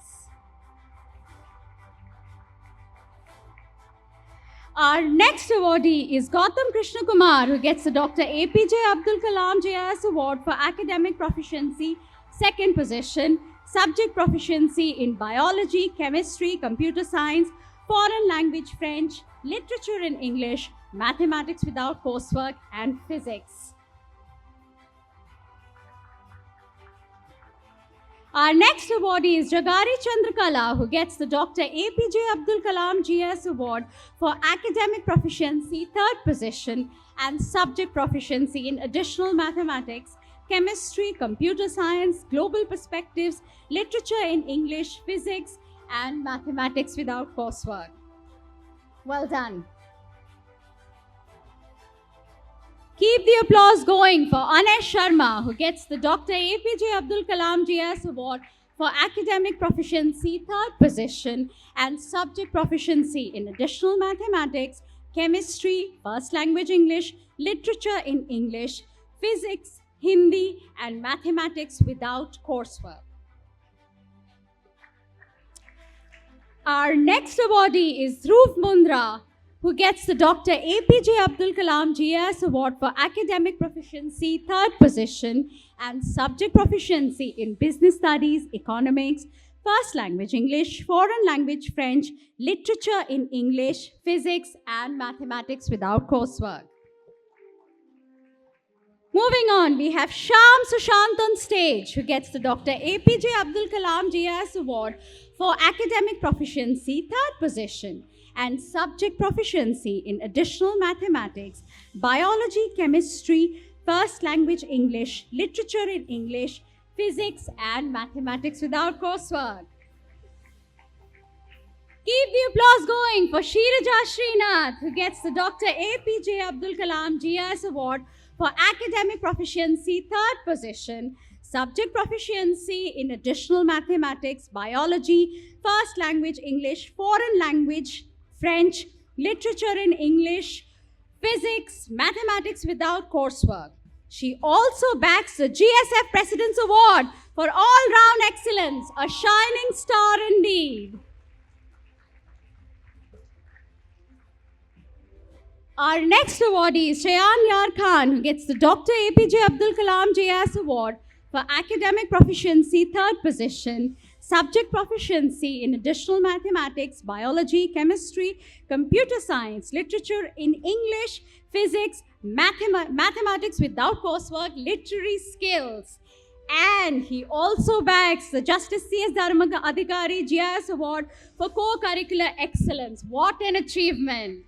Our next awardee is Gautam Krishna Kumar, who gets the Dr. APJ Abdul Kalam GS Award for academic proficiency, second position, subject proficiency in biology, chemistry, computer science, foreign language French, literature in English, mathematics without coursework, and physics. Our next awardee is Jagari Chandrakala, who gets the Dr. APJ Abdul Kalam GS Award for academic proficiency, third position, and subject proficiency in additional mathematics, chemistry, computer science, global perspectives, literature in English, physics, and mathematics without coursework. Well done. Keep the applause going for Anesh Sharma, who gets the Dr. APJ Abdul Kalam GS Award for academic proficiency, third position, and subject proficiency in additional mathematics, chemistry, first language English, literature in English, physics, Hindi, and mathematics without coursework. Our next awardee is Dhruv Mundra, who gets the Dr. APJ Abdul Kalam GS Award for academic proficiency, third position, and subject proficiency in business studies, economics, first language English, foreign language French, literature in English, physics, and mathematics without coursework. Moving on, we have Sham Sushant on stage, who gets the Dr. APJ Abdul Kalam GS Award for academic proficiency, third position, and subject proficiency in additional mathematics, biology, chemistry, first language English, literature in English, physics, and mathematics without coursework. Keep the applause going for Shiraja Srinath, who gets the Dr. APJ Abdul Kalam GS Award for academic proficiency, third position, subject proficiency in additional mathematics, biology, first language English, foreign language French, literature in English, physics, mathematics without coursework. She also backs the GSF President's Award for all-round excellence, a shining star indeed. Our next awardee is Shayan Yar Khan, who gets the Dr. APJ Abdul Kalam JS Award for academic proficiency, third position, subject proficiency in additional mathematics, biology, chemistry, computer science, literature in English, physics, mathematics without coursework, literary skills. And he also bags the Justice C.S. Dharmadhikari GIS Award for co-curricular excellence. What an achievement!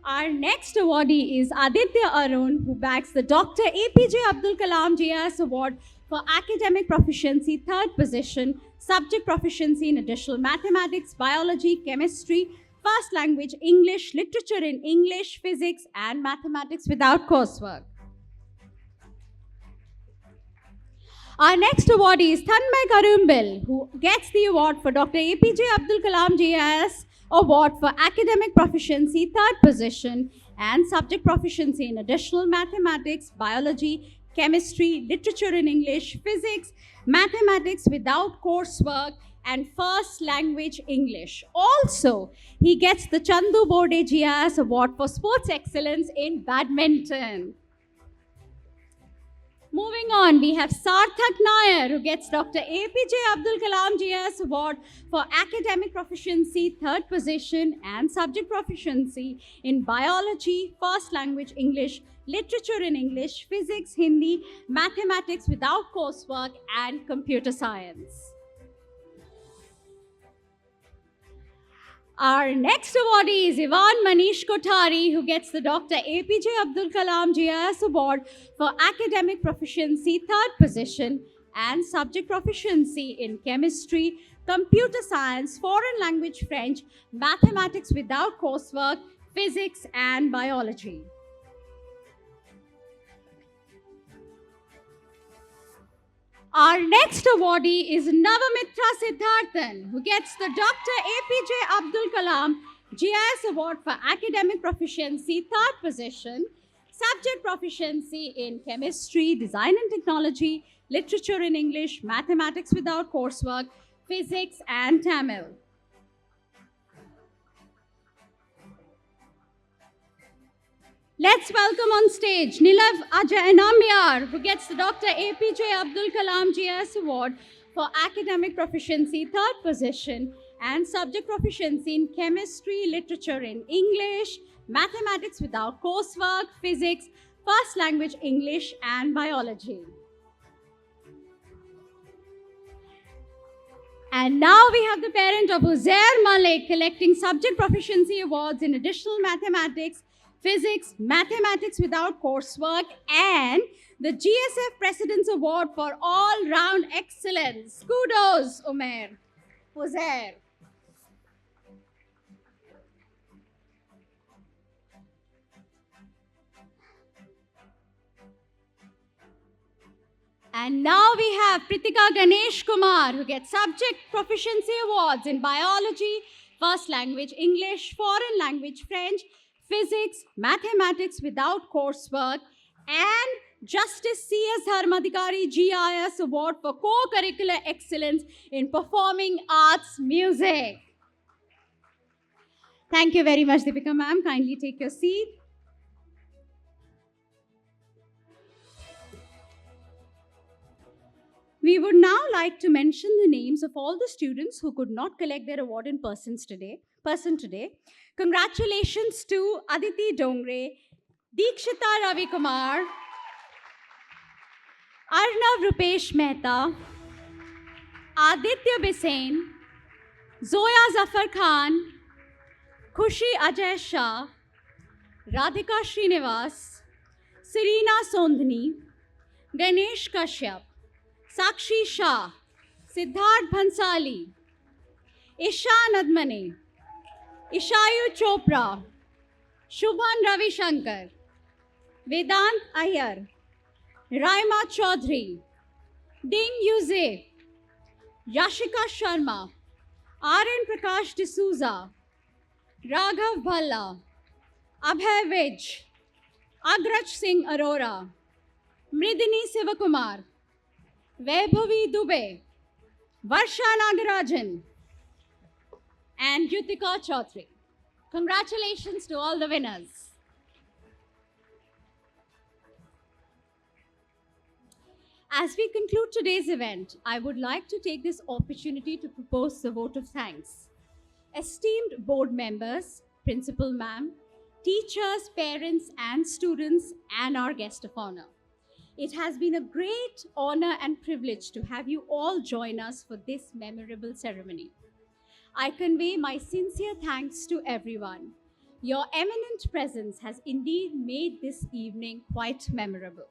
Our next awardee is Aditya Arun, who bags the Dr. APJ Abdul Kalam JIS Award for academic proficiency, third position, subject proficiency in additional mathematics, biology, chemistry, first language English, literature in English, physics, and mathematics without coursework. Our next awardee is Thanmay Karumbil, who gets the award for Dr. APJ Abdul Kalam JIS Award for academic proficiency, third position, and subject proficiency in additional mathematics, biology, chemistry, literature in English, physics, mathematics without coursework, and first language English. Also, he gets the Chandu Borde GIS Award for sports excellence in badminton. Moving on, we have Sarthak Nair, who gets Dr. APJ Abdul Kalam JIS Award for academic proficiency, third position, and subject proficiency in biology, first language English, literature in English, physics, Hindi, mathematics without coursework, and computer science. Our next awardee is Ivan Manish Kothari, who gets the Dr. APJ Abdul Kalam JIS Award for academic proficiency, third position, and subject proficiency in chemistry, computer science, foreign language French, mathematics without coursework, physics, and biology. Our next awardee is Navamitra Siddharthan, who gets the Dr. APJ Abdul Kalam GIS Award for academic proficiency, third position, subject proficiency in chemistry, design and technology, literature in English, mathematics without coursework, physics, and Tamil. Let's welcome on stage Nilav Ajay Nambiar, who gets the Dr. APJ Abdul Kalam JIS Award for academic proficiency, third position, and subject proficiency in chemistry, literature in English, mathematics without coursework, physics, first language English, and biology. And now we have the parent of Uzair Malik collecting subject proficiency awards in additional mathematics, physics, mathematics without coursework, and the GSF President's Award for all-round excellence. Kudos, Uzair. And now we have Pritika Ganesh Kumar, who gets subject proficiency awards in biology, first language English, foreign language French, physics, mathematics without coursework, and Justice C.S. Dharmadhikari GIS Award for co-curricular excellence in performing arts music. Thank you very much, Deepika ma'am. Kindly take your seat. We would now like to mention the names of all the students who could not collect their award in person today. Congratulations to Aditi Dongre, Deekshita Ravi Kumar, Arnav Rupesh Mehta, Aditya Bisain, Zoya Zafar Khan, Khushi Ajay Shah, Radhika Srinivas, Serena Sondhani, Ganesh Kashyap, Sakshi Shah, Siddharth Bhansali, Ishan Admane, Ishayu Chopra, Shubhan Ravi Shankar, Vedant Iyer, Raima Chaudhary, Ding Yuze, Yashika Sharma, Aryan Prakash D'Souza, Raghav Bhalla, Abhay Vij, Agraj Singh Arora, Mridini Sivakumar, Vaibhavi Dubey, Varsha Nagarajan, and Yutika Chaudhary. Congratulations to all the winners. As we conclude today's event, I would like to take this opportunity to propose the vote of thanks. Esteemed board members, principal ma'am, teachers, parents, and students, and our guest of honor. It has been a great honor and privilege to have you all join us for this memorable ceremony. I convey my sincere thanks to everyone. Your eminent presence has indeed made this evening quite memorable.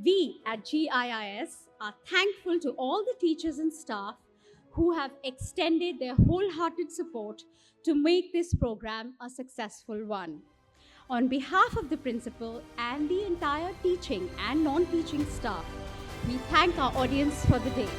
We at GIIS are thankful to all the teachers and staff who have extended their wholehearted support to make this program a successful one. On behalf of the principal and the entire teaching and non-teaching staff, we thank our audience for the day.